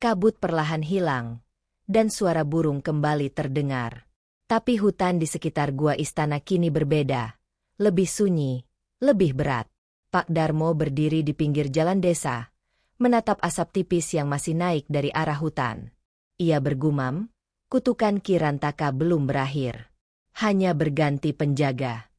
Speaker 1: Kabut perlahan hilang, dan suara burung kembali terdengar. Tapi hutan di sekitar gua istana kini berbeda. Lebih sunyi, lebih berat. Pak Darmo berdiri di pinggir jalan desa, menatap asap tipis yang masih naik dari arah hutan. Ia bergumam, kutukan Kirantaka belum berakhir. Hanya berganti penjaga.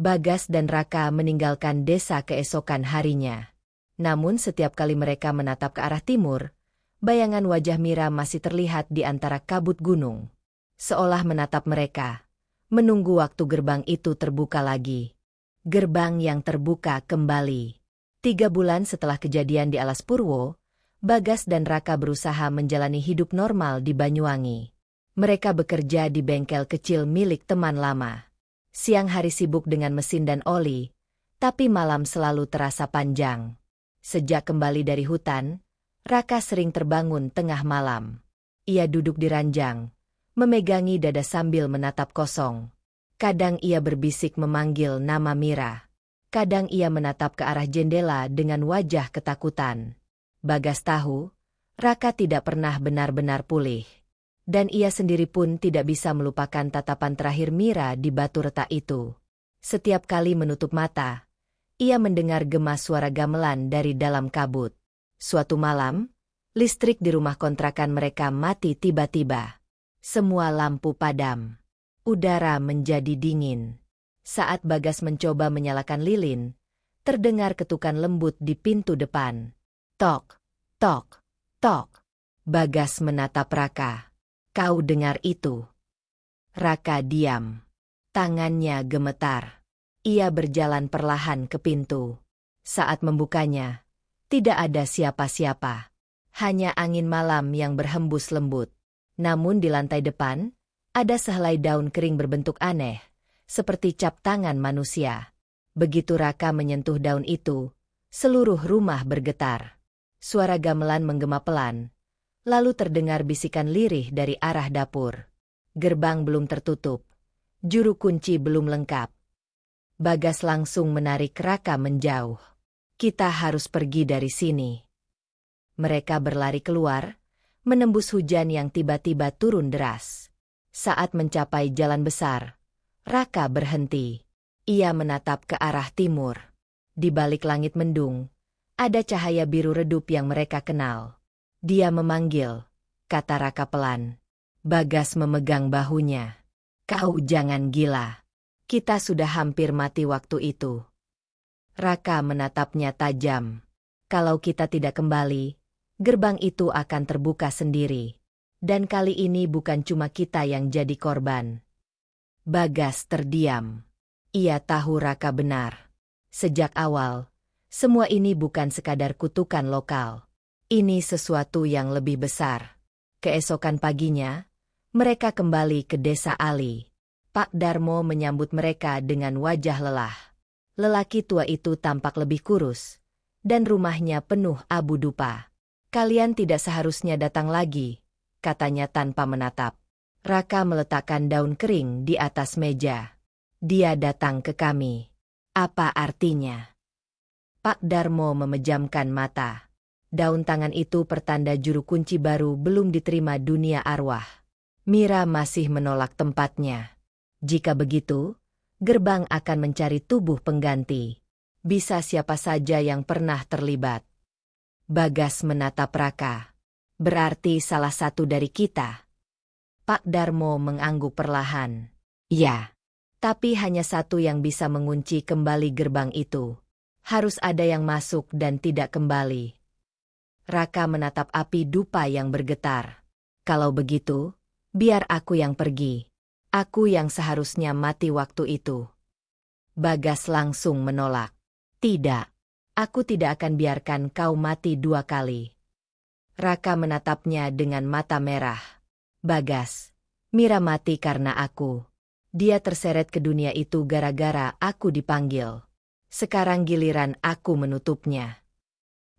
Speaker 1: Bagas dan Raka meninggalkan desa keesokan harinya. Namun setiap kali mereka menatap ke arah timur, bayangan wajah Mira masih terlihat di antara kabut gunung. Seolah menatap mereka, menunggu waktu gerbang itu terbuka lagi. Gerbang yang terbuka kembali. 3 bulan setelah kejadian di Alas Purwo, Bagas dan Raka berusaha menjalani hidup normal di Banyuwangi. Mereka bekerja di bengkel kecil milik teman lama. Siang hari sibuk dengan mesin dan oli, tapi malam selalu terasa panjang. Sejak kembali dari hutan, Raka sering terbangun tengah malam. Ia duduk di ranjang, memegangi dada sambil menatap kosong. Kadang ia berbisik memanggil nama Mira. Kadang ia menatap ke arah jendela dengan wajah ketakutan. Bagas tahu, Raka tidak pernah benar-benar pulih. Dan ia sendiri pun tidak bisa melupakan tatapan terakhir Mira di batu retak itu. Setiap kali menutup mata, ia mendengar gema suara gamelan dari dalam kabut. Suatu malam, listrik di rumah kontrakan mereka mati tiba-tiba. Semua lampu padam. Udara menjadi dingin. Saat Bagas mencoba menyalakan lilin, terdengar ketukan lembut di pintu depan. Tok, tok, tok. Bagas menatap Raka. Kau dengar itu? Raka diam. Tangannya gemetar. Ia berjalan perlahan ke pintu. Saat membukanya, tidak ada siapa-siapa. Hanya angin malam yang berhembus lembut. Namun di lantai depan, ada sehelai daun kering berbentuk aneh, seperti cap tangan manusia. Begitu Raka menyentuh daun itu, seluruh rumah bergetar. Suara gamelan menggema pelan, lalu terdengar bisikan lirih dari arah dapur. Gerbang belum tertutup, juru kunci belum lengkap. Bagas langsung menarik Raka menjauh. Kita harus pergi dari sini. Mereka berlari keluar, menembus hujan yang tiba-tiba turun deras. Saat mencapai jalan besar, Raka berhenti. Ia menatap ke arah timur. Di balik langit mendung, ada cahaya biru redup yang mereka kenal. Dia memanggil, kata Raka pelan. Bagas memegang bahunya. Kau jangan gila. Kita sudah hampir mati waktu itu. Raka menatapnya tajam. Kalau kita tidak kembali, gerbang itu akan terbuka sendiri. Dan kali ini bukan cuma kita yang jadi korban. Bagas terdiam. Ia tahu Raka benar. Sejak awal, semua ini bukan sekadar kutukan lokal. Ini sesuatu yang lebih besar. Keesokan paginya, mereka kembali ke desa Ali. Pak Darmo menyambut mereka dengan wajah lelah. Lelaki tua itu tampak lebih kurus, dan rumahnya penuh abu dupa. Kalian tidak seharusnya datang lagi, katanya tanpa menatap. Raka meletakkan daun kering di atas meja. Dia datang ke kami. Apa artinya? Pak Darmo memejamkan mata. Daun tangan itu pertanda juru kunci baru belum diterima dunia arwah. Mira masih menolak tempatnya. Jika begitu, gerbang akan mencari tubuh pengganti. Bisa siapa saja yang pernah terlibat. Bagas menatap Raka. Berarti salah satu dari kita. Pak Darmo mengangguk perlahan. Ya, tapi hanya satu yang bisa mengunci kembali gerbang itu. Harus ada yang masuk dan tidak kembali. Raka menatap api dupa yang bergetar. Kalau begitu, biar aku yang pergi. Aku yang seharusnya mati waktu itu. Bagas langsung menolak. Tidak, aku tidak akan biarkan kau mati 2 kali. Raka menatapnya dengan mata merah. Bagas, Mira mati karena aku. Dia terseret ke dunia itu gara-gara aku dipanggil. Sekarang giliran aku menutupnya.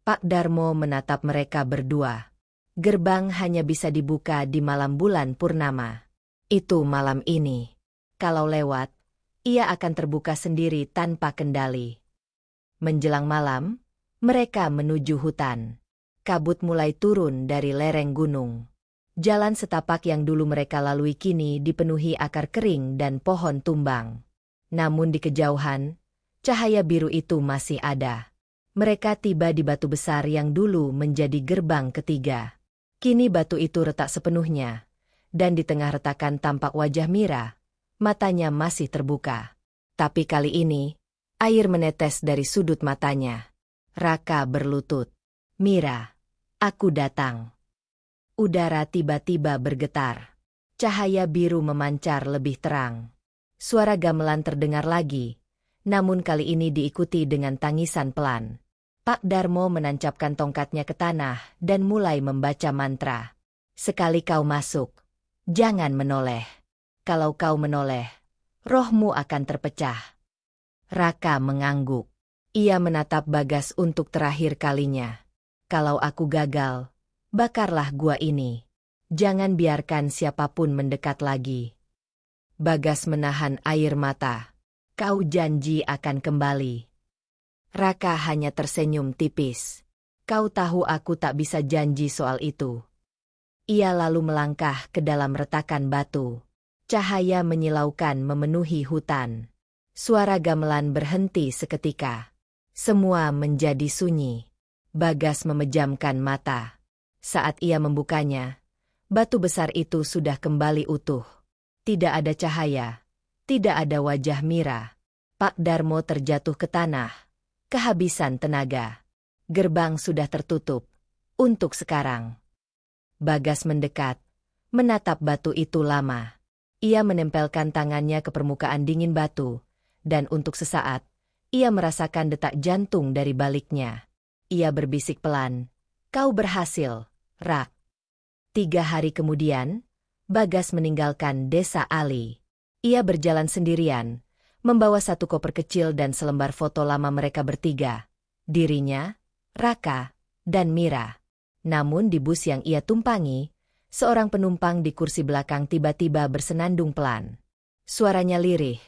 Speaker 1: Pak Darmo menatap mereka berdua. Gerbang hanya bisa dibuka di malam bulan purnama. Itu malam ini. Kalau lewat, ia akan terbuka sendiri tanpa kendali. Menjelang malam, mereka menuju hutan. Kabut mulai turun dari lereng gunung. Jalan setapak yang dulu mereka lalui kini dipenuhi akar kering dan pohon tumbang. Namun di kejauhan, cahaya biru itu masih ada. Mereka tiba di batu besar yang dulu menjadi gerbang ketiga. Kini batu itu retak sepenuhnya. Dan di tengah retakan tampak wajah Mira, matanya masih terbuka. Tapi kali ini, air menetes dari sudut matanya. Raka berlutut. Mira, aku datang. Udara tiba-tiba bergetar. Cahaya biru memancar lebih terang. Suara gamelan terdengar lagi, namun kali ini diikuti dengan tangisan pelan. Pak Darmo menancapkan tongkatnya ke tanah dan mulai membaca mantra. Sekali kau masuk, jangan menoleh. Kalau kau menoleh, rohmu akan terpecah. Raka mengangguk. Ia menatap Bagas untuk terakhir kalinya. Kalau aku gagal, bakarlah gua ini. Jangan biarkan siapapun mendekat lagi. Bagas menahan air mata. Kau janji akan kembali. Raka hanya tersenyum tipis. Kau tahu aku tak bisa janji soal itu. Ia lalu melangkah ke dalam retakan batu. Cahaya menyilaukan memenuhi hutan. Suara gamelan berhenti seketika. Semua menjadi sunyi. Bagas memejamkan mata. Saat ia membukanya, batu besar itu sudah kembali utuh. Tidak ada cahaya. Tidak ada wajah Mira. Pak Darmo terjatuh ke tanah. Kehabisan tenaga. Gerbang sudah tertutup. Untuk sekarang. Bagas mendekat, menatap batu itu lama. Ia menempelkan tangannya ke permukaan dingin batu, dan untuk sesaat, ia merasakan detak jantung dari baliknya. Ia berbisik pelan, kau berhasil, Rak. 3 hari kemudian, Bagas meninggalkan desa Ali. Ia berjalan sendirian, membawa satu koper kecil dan selembar foto lama mereka bertiga. Dirinya, Raka, dan Mira. Namun di bus yang ia tumpangi, seorang penumpang di kursi belakang tiba-tiba bersenandung pelan. Suaranya lirih,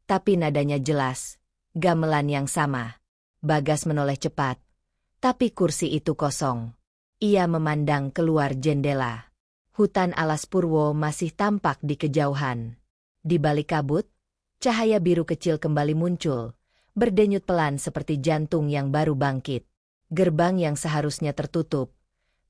Speaker 1: tapi nadanya jelas. Gamelan yang sama. Bagas menoleh cepat, tapi kursi itu kosong. Ia memandang keluar jendela. Hutan alas purwo masih tampak di kejauhan. Di balik kabut, Cahaya biru kecil kembali muncul, berdenyut pelan seperti jantung yang baru bangkit. Gerbang yang seharusnya tertutup,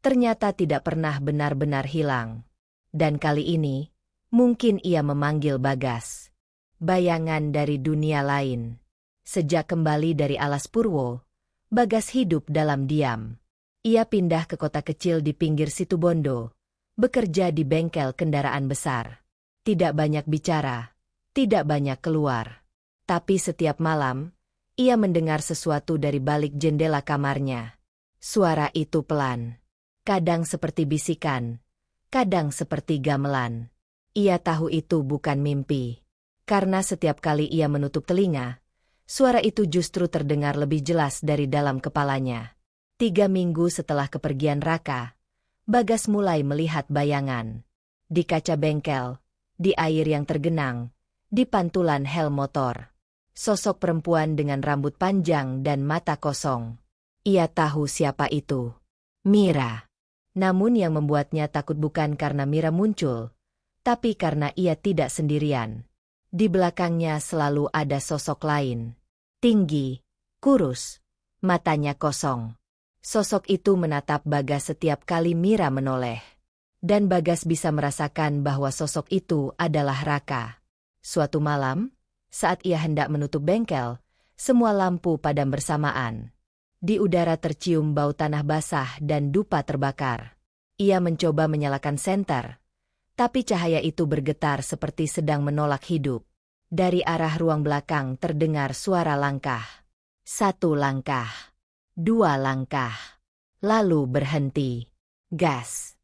Speaker 1: ternyata tidak pernah benar-benar hilang. Dan kali ini, mungkin ia memanggil Bagas. Bayangan dari dunia lain. Sejak kembali dari alas Purwo, Bagas hidup dalam diam. Ia pindah ke kota kecil di pinggir Situbondo, bekerja di bengkel kendaraan besar. Tidak banyak bicara, tidak banyak keluar. Tapi setiap malam, ia mendengar sesuatu dari balik jendela kamarnya. Suara itu pelan. Kadang seperti bisikan, kadang seperti gamelan. Ia tahu itu bukan mimpi. Karena setiap kali ia menutup telinga, suara itu justru terdengar lebih jelas dari dalam kepalanya. 3 minggu setelah kepergian Raka, Bagas mulai melihat bayangan. Di kaca bengkel, di air yang tergenang, di pantulan helm motor. Sosok perempuan dengan rambut panjang dan mata kosong. Ia tahu siapa itu. Mira. Namun yang membuatnya takut bukan karena Mira muncul, tapi karena ia tidak sendirian. Di belakangnya selalu ada sosok lain. Tinggi, kurus, matanya kosong. Sosok itu menatap Bagas setiap kali Mira menoleh. Dan Bagas bisa merasakan bahwa sosok itu adalah Raka. Suatu malam, saat ia hendak menutup bengkel, semua lampu padam bersamaan. Di udara tercium bau tanah basah dan dupa terbakar. Ia mencoba menyalakan senter, tapi cahaya itu bergetar seperti sedang menolak hidup. Dari arah ruang belakang terdengar suara langkah. 1 langkah, 2 langkah, lalu berhenti. Gas.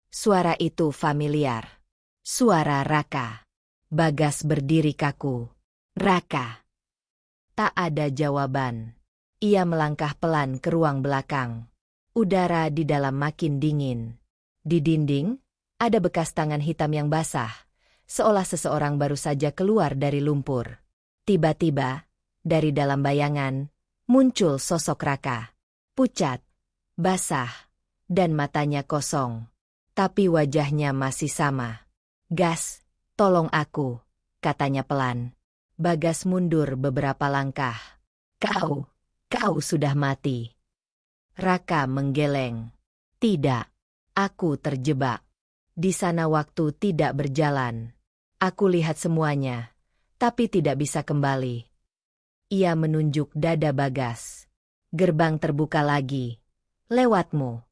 Speaker 1: Suara itu familiar. Suara Raka. Bagas berdiri kaku. Raka. Tak ada jawaban. Ia melangkah pelan ke ruang belakang. Udara di dalam makin dingin. Di dinding, ada bekas tangan hitam yang basah, seolah seseorang baru saja keluar dari lumpur. Tiba-tiba, dari dalam bayangan, muncul sosok Raka. Pucat, basah, dan matanya kosong. Tapi wajahnya masih sama. Gas, tolong aku, katanya pelan. Bagas mundur beberapa langkah. Kau sudah mati. Raka menggeleng. Tidak, aku terjebak. Di sana waktu tidak berjalan. Aku lihat semuanya, tapi tidak bisa kembali. Ia menunjuk dada Bagas. Gerbang terbuka lagi. Lewatmu.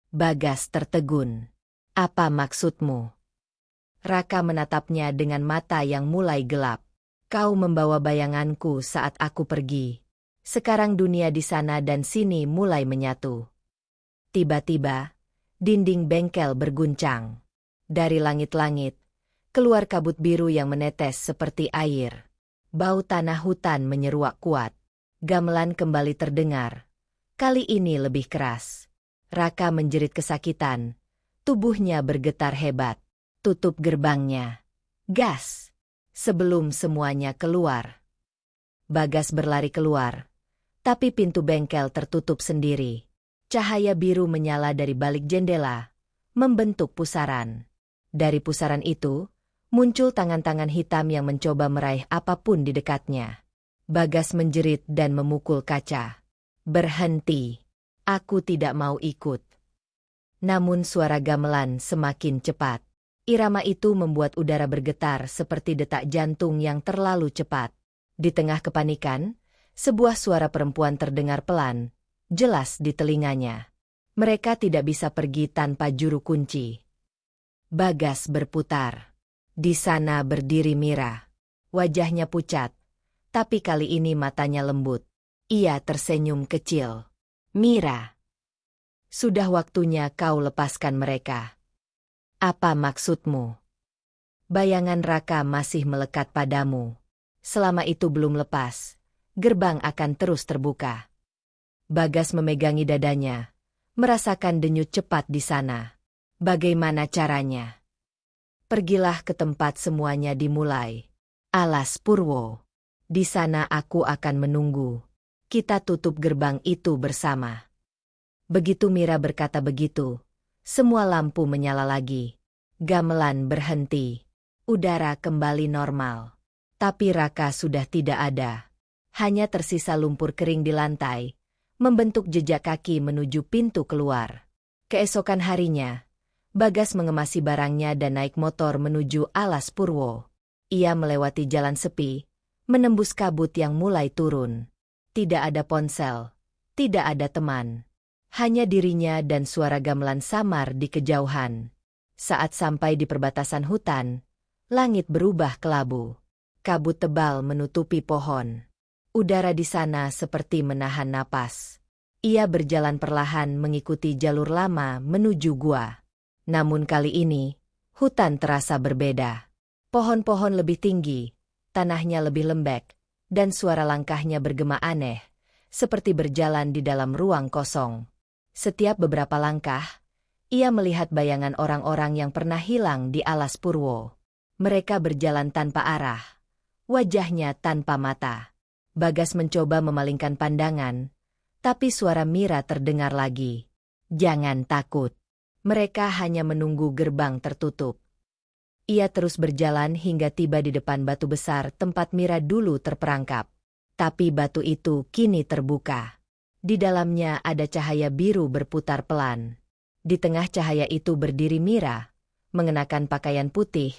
Speaker 1: Bagas tertegun. Apa maksudmu? Raka menatapnya dengan mata yang mulai gelap. Kau membawa bayanganku saat aku pergi. Sekarang dunia di sana dan sini mulai menyatu. Tiba-tiba, dinding bengkel berguncang. Dari langit-langit, keluar kabut biru yang menetes seperti air. Bau tanah hutan menyeruak kuat. Gamelan kembali terdengar. Kali ini lebih keras. Raka menjerit kesakitan. Tubuhnya bergetar hebat. Tutup gerbangnya. Gas! Sebelum semuanya keluar. Bagas berlari keluar. Tapi pintu bengkel tertutup sendiri. Cahaya biru menyala dari balik jendela, membentuk pusaran. Dari pusaran itu, muncul tangan-tangan hitam yang mencoba meraih apapun di dekatnya. Bagas menjerit dan memukul kaca. Berhenti. Aku tidak mau ikut. Namun suara gamelan semakin cepat. Irama itu membuat udara bergetar seperti detak jantung yang terlalu cepat. Di tengah kepanikan, sebuah suara perempuan terdengar pelan, jelas di telinganya. Mereka tidak bisa pergi tanpa juru kunci. Bagas berputar. Di sana berdiri Mira. Wajahnya pucat, tapi kali ini matanya lembut. Ia tersenyum kecil. Mira, sudah waktunya kau lepaskan mereka. Apa maksudmu? Bayangan Raka masih melekat padamu. Selama itu belum lepas, gerbang akan terus terbuka. Bagas memegangi dadanya, merasakan denyut cepat di sana. Bagaimana caranya? Pergilah ke tempat semuanya dimulai. Alas Purwo. Di sana aku akan menunggu. Kita tutup gerbang itu bersama. Begitu Mira berkata begitu, semua lampu menyala lagi. Gamelan berhenti. Udara kembali normal. Tapi Raka sudah tidak ada. Hanya tersisa lumpur kering di lantai, membentuk jejak kaki menuju pintu keluar. Keesokan harinya, Bagas mengemasi barangnya dan naik motor menuju Alas Purwo. Ia melewati jalan sepi, menembus kabut yang mulai turun. Tidak ada ponsel, tidak ada teman. Hanya dirinya dan suara gamelan samar di kejauhan. Saat sampai di perbatasan hutan, langit berubah kelabu. Kabut tebal menutupi pohon. Udara di sana seperti menahan napas. Ia berjalan perlahan mengikuti jalur lama menuju gua. Namun kali ini, hutan terasa berbeda. Pohon-pohon lebih tinggi, tanahnya lebih lembek, dan suara langkahnya bergema aneh, seperti berjalan di dalam ruang kosong. Setiap beberapa langkah, ia melihat bayangan orang-orang yang pernah hilang di Alas Purwo. Mereka berjalan tanpa arah, wajahnya tanpa mata. Bagas mencoba memalingkan pandangan, tapi suara Mira terdengar lagi. Jangan takut. Mereka hanya menunggu gerbang tertutup. Ia terus berjalan hingga tiba di depan batu besar tempat Mira dulu terperangkap. Tapi batu itu kini terbuka. Di dalamnya ada cahaya biru berputar pelan. Di tengah cahaya itu berdiri Mira, mengenakan pakaian putih,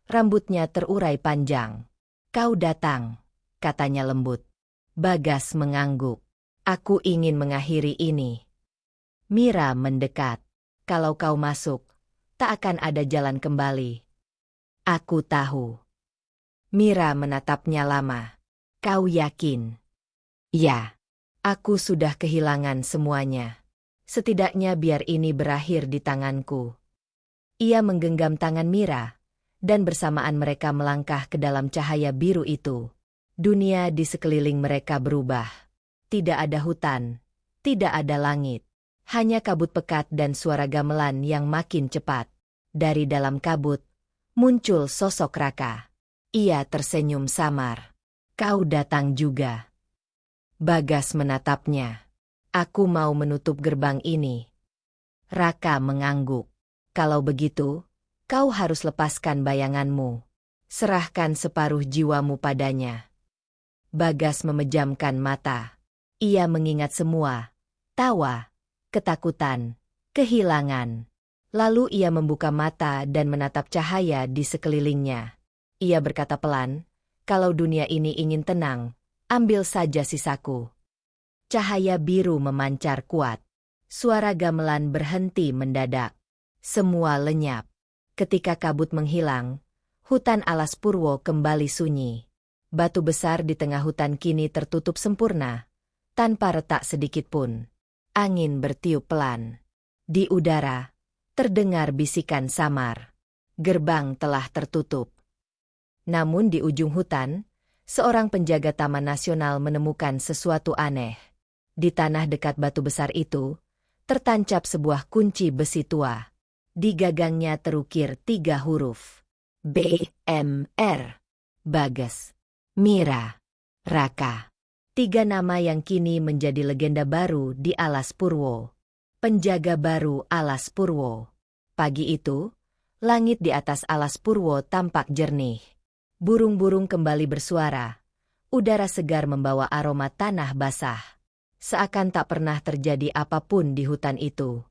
Speaker 1: rambutnya terurai panjang. Kau datang, katanya lembut. Bagas mengangguk. Aku ingin mengakhiri ini. Mira mendekat. Kalau kau masuk, tak akan ada jalan kembali. Aku tahu. Mira menatapnya lama. Kau yakin? Ya. Aku sudah kehilangan semuanya. Setidaknya biar ini berakhir di tanganku. Ia menggenggam tangan Mira, dan bersamaan mereka melangkah ke dalam cahaya biru itu. Dunia di sekeliling mereka berubah. Tidak ada hutan, tidak ada langit. Hanya kabut pekat dan suara gamelan yang makin cepat. Dari dalam kabut, muncul sosok Raka. Ia tersenyum samar. Kau datang juga. Bagas menatapnya. Aku mau menutup gerbang ini. Raka mengangguk. Kalau begitu, kau harus lepaskan bayanganmu. Serahkan separuh jiwamu padanya. Bagas memejamkan mata. Ia mengingat semua. Tawa, ketakutan, kehilangan. Lalu ia membuka mata dan menatap cahaya di sekelilingnya. Ia berkata pelan, kalau dunia ini ingin tenang, ambil saja sisaku. Cahaya biru memancar kuat. Suara gamelan berhenti mendadak. Semua lenyap. Ketika kabut menghilang, hutan Alas Purwo kembali sunyi. Batu besar di tengah hutan kini tertutup sempurna, tanpa retak sedikitpun. Angin bertiup pelan. Di udara, terdengar bisikan samar. Gerbang telah tertutup. Namun di ujung hutan, seorang penjaga Taman Nasional menemukan sesuatu aneh. Di tanah dekat batu besar itu, tertancap sebuah kunci besi tua. Di gagangnya terukir 3 huruf. B.M.R. Bagas, Mira, Raka. 3 nama yang kini menjadi legenda baru di Alas Purwo. Penjaga baru Alas Purwo. Pagi itu, langit di atas Alas Purwo tampak jernih. Burung-burung kembali bersuara. Udara segar membawa aroma tanah basah. Seakan tak pernah terjadi apapun di hutan itu.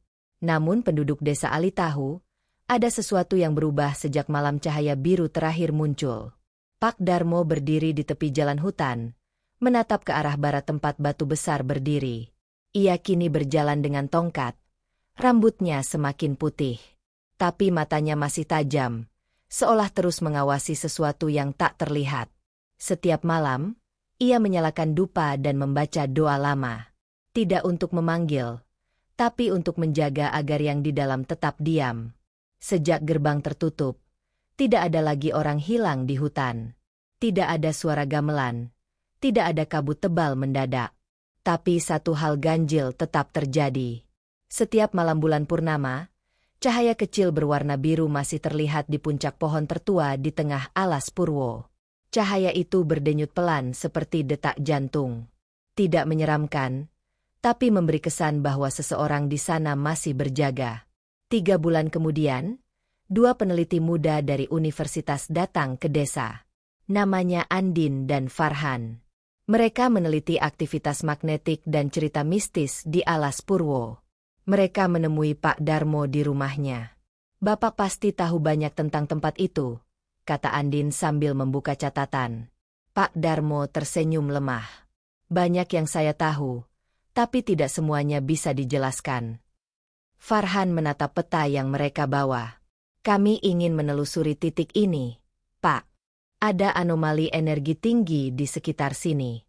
Speaker 1: Namun penduduk desa Ali tahu, ada sesuatu yang berubah sejak malam cahaya biru terakhir muncul. Pak Darmo berdiri di tepi jalan hutan, menatap ke arah barat tempat batu besar berdiri. Ia kini berjalan dengan tongkat. Rambutnya semakin putih. Tapi matanya masih tajam, seolah terus mengawasi sesuatu yang tak terlihat. Setiap malam, ia menyalakan dupa dan membaca doa lama. Tidak untuk memanggil, tapi untuk menjaga agar yang di dalam tetap diam. Sejak gerbang tertutup, tidak ada lagi orang hilang di hutan. Tidak ada suara gamelan. Tidak ada kabut tebal mendadak. Tapi satu hal ganjil tetap terjadi. Setiap malam bulan purnama, cahaya kecil berwarna biru masih terlihat di puncak pohon tertua di tengah Alas Purwo. Cahaya itu berdenyut pelan seperti detak jantung. Tidak menyeramkan, tapi memberi kesan bahwa seseorang di sana masih berjaga. 3 bulan kemudian, 2 peneliti muda dari universitas datang ke desa. Namanya Andin dan Farhan. Mereka meneliti aktivitas magnetik dan cerita mistis di Alas Purwo. Mereka menemui Pak Darmo di rumahnya. "Bapak pasti tahu banyak tentang tempat itu," kata Andin sambil membuka catatan. Pak Darmo tersenyum lemah. "Banyak yang saya tahu, tapi tidak semuanya bisa dijelaskan." Farhan menatap peta yang mereka bawa. "Kami ingin menelusuri titik ini, Pak. Ada anomali energi tinggi di sekitar sini."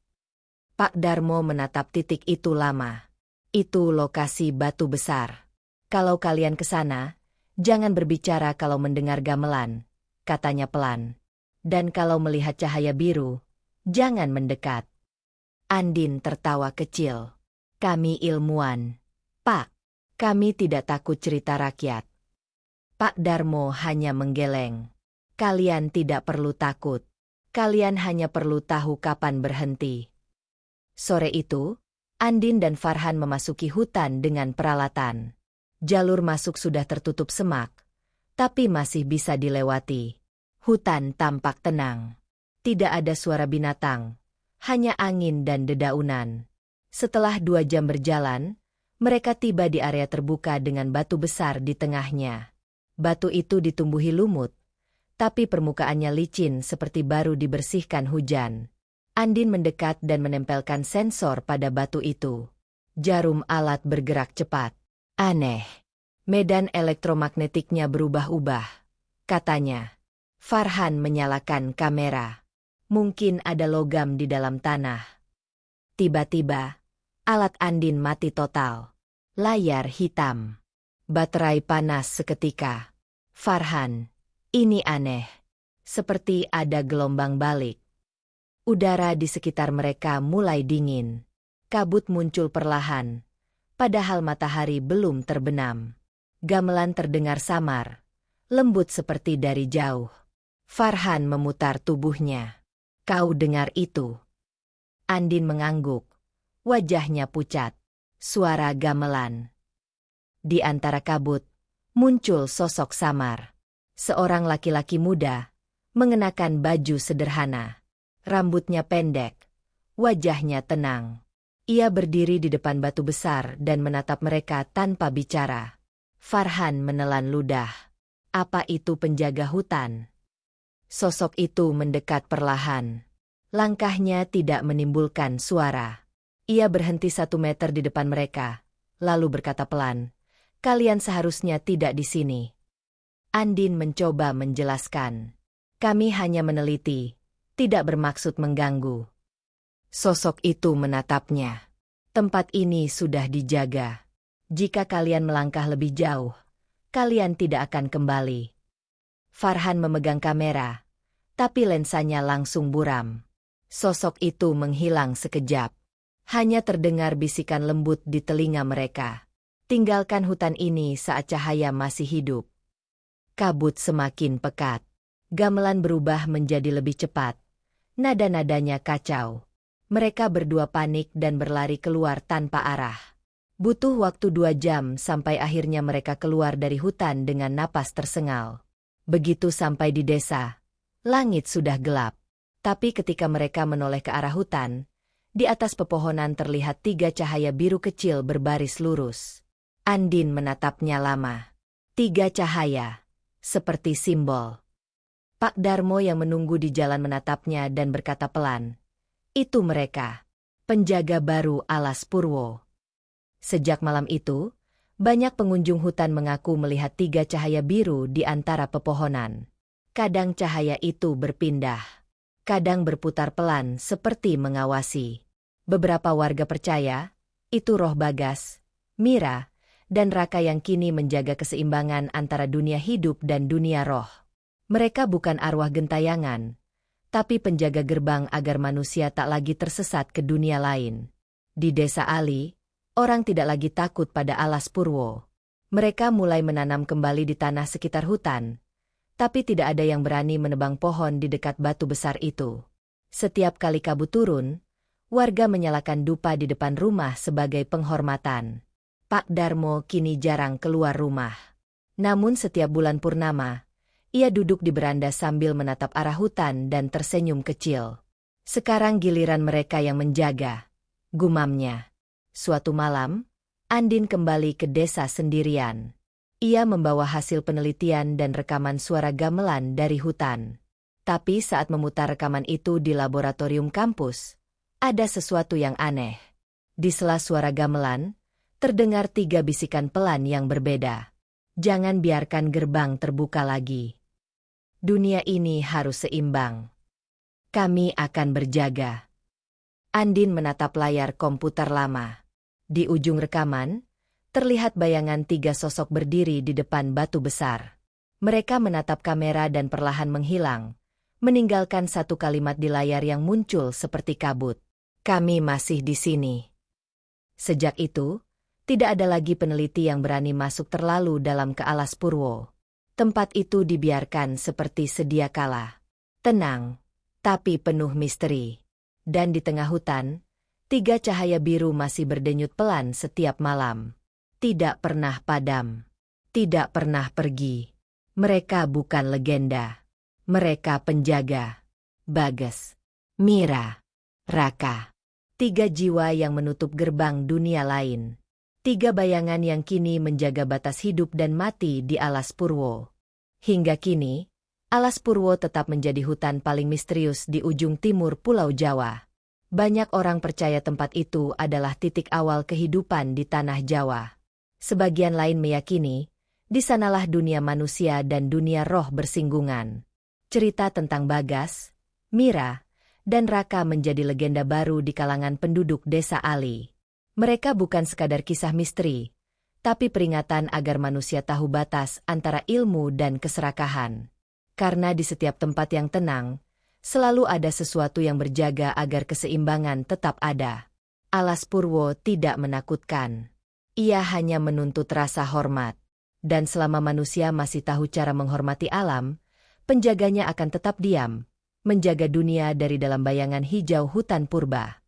Speaker 1: Pak Darmo menatap titik itu lama. "Itu lokasi batu besar. Kalau kalian ke sana, jangan berbicara kalau mendengar gamelan," katanya pelan. "Dan kalau melihat cahaya biru, jangan mendekat." Andin tertawa kecil. "Kami ilmuwan, Pak. Kami tidak takut cerita rakyat." Pak Darmo hanya menggeleng. "Kalian tidak perlu takut. Kalian hanya perlu tahu kapan berhenti." Sore itu, Andin dan Farhan memasuki hutan dengan peralatan. Jalur masuk sudah tertutup semak, tapi masih bisa dilewati. Hutan tampak tenang. Tidak ada suara binatang, hanya angin dan dedaunan. Setelah 2 jam berjalan, mereka tiba di area terbuka dengan batu besar di tengahnya. Batu itu ditumbuhi lumut, tapi permukaannya licin seperti baru dibersihkan hujan. Andin mendekat dan menempelkan sensor pada batu itu. Jarum alat bergerak cepat. "Aneh. Medan elektromagnetiknya berubah-ubah," katanya. Farhan menyalakan kamera. "Mungkin ada logam di dalam tanah." Tiba-tiba, alat Andin mati total. Layar hitam. Baterai panas seketika. "Farhan, ini aneh. Seperti ada gelombang balik." Udara di sekitar mereka mulai dingin. Kabut muncul perlahan, padahal matahari belum terbenam. Gamelan terdengar samar, lembut seperti dari jauh. Farhan memutar tubuhnya. "Kau dengar itu?" Andin mengangguk. Wajahnya pucat. Suara gamelan. Di antara kabut, muncul sosok samar. Seorang laki-laki muda, mengenakan baju sederhana. Rambutnya pendek, wajahnya tenang. Ia berdiri di depan batu besar dan menatap mereka tanpa bicara. Farhan menelan ludah. Apa itu penjaga hutan? Sosok itu mendekat perlahan. Langkahnya tidak menimbulkan suara. Ia berhenti 1 meter di depan mereka, lalu berkata pelan, "Kalian seharusnya tidak di sini." Andin mencoba menjelaskan. "Kami hanya meneliti, tidak bermaksud mengganggu." Sosok itu menatapnya. "Tempat ini sudah dijaga. Jika kalian melangkah lebih jauh, kalian tidak akan kembali." Farhan memegang kamera, tapi lensanya langsung buram. Sosok itu menghilang sekejap. Hanya terdengar bisikan lembut di telinga mereka. "Tinggalkan hutan ini saat cahaya masih hidup." Kabut semakin pekat. Gamelan berubah menjadi lebih cepat. Nada-nadanya kacau. Mereka berdua panik dan berlari keluar tanpa arah. Butuh waktu 2 jam sampai akhirnya mereka keluar dari hutan dengan napas tersengal. Begitu sampai di desa, langit sudah gelap. Tapi ketika mereka menoleh ke arah hutan, di atas pepohonan terlihat 3 cahaya biru kecil berbaris lurus. Andin menatapnya lama. 3 cahaya, seperti simbol. Pak Darmo yang menunggu di jalan menatapnya dan berkata pelan, "Itu mereka, penjaga baru Alas Purwo." Sejak malam itu, banyak pengunjung hutan mengaku melihat 3 cahaya biru di antara pepohonan. Kadang cahaya itu berpindah, kadang berputar pelan seperti mengawasi. Beberapa warga percaya, itu roh Bagas, Mira, dan Raka yang kini menjaga keseimbangan antara dunia hidup dan dunia roh. Mereka bukan arwah gentayangan, tapi penjaga gerbang agar manusia tak lagi tersesat ke dunia lain. Di desa Ali, orang tidak lagi takut pada Alas Purwo. Mereka mulai menanam kembali di tanah sekitar hutan, tapi tidak ada yang berani menebang pohon di dekat batu besar itu. Setiap kali kabut turun, warga menyalakan dupa di depan rumah sebagai penghormatan. Pak Darmo kini jarang keluar rumah. Namun setiap bulan purnama, Ia duduk di beranda sambil menatap arah hutan dan tersenyum kecil. Sekarang giliran mereka yang menjaga, gumamnya. Suatu malam, Andin kembali ke desa sendirian. Ia membawa hasil penelitian dan rekaman suara gamelan dari hutan. Tapi saat memutar rekaman itu di laboratorium kampus, ada sesuatu yang aneh. Di sela suara gamelan, terdengar 3 bisikan pelan yang berbeda. Jangan biarkan gerbang terbuka lagi. Dunia ini harus seimbang. Kami akan berjaga. Andin menatap layar komputer lama. Di ujung rekaman, terlihat bayangan 3 sosok berdiri di depan batu besar. Mereka menatap kamera dan perlahan menghilang, meninggalkan satu kalimat di layar yang muncul seperti kabut. Kami masih di sini. Sejak itu, tidak ada lagi peneliti yang berani masuk terlalu dalam ke Alas Purwo. Tempat itu dibiarkan seperti sedia kala. Tenang, tapi penuh misteri. Dan di tengah hutan, 3 cahaya biru masih berdenyut pelan setiap malam. Tidak pernah padam. Tidak pernah pergi. Mereka bukan legenda. Mereka penjaga. Bagas, Mira, Raka. 3 jiwa yang menutup gerbang dunia lain. 3 bayangan yang kini menjaga batas hidup dan mati di Alas Purwo. Hingga kini, Alas Purwo tetap menjadi hutan paling misterius di ujung timur Pulau Jawa. Banyak orang percaya tempat itu adalah titik awal kehidupan di tanah Jawa. Sebagian lain meyakini, di sanalah dunia manusia dan dunia roh bersinggungan. Cerita tentang Bagas, Mira, dan Raka menjadi legenda baru di kalangan penduduk desa Ali. Mereka bukan sekadar kisah misteri, tapi peringatan agar manusia tahu batas antara ilmu dan keserakahan. Karena di setiap tempat yang tenang, selalu ada sesuatu yang berjaga agar keseimbangan tetap ada. Alas Purwo tidak menakutkan. Ia hanya menuntut rasa hormat. Dan selama manusia masih tahu cara menghormati alam, penjaganya akan tetap diam, menjaga dunia dari dalam bayangan hijau hutan purba.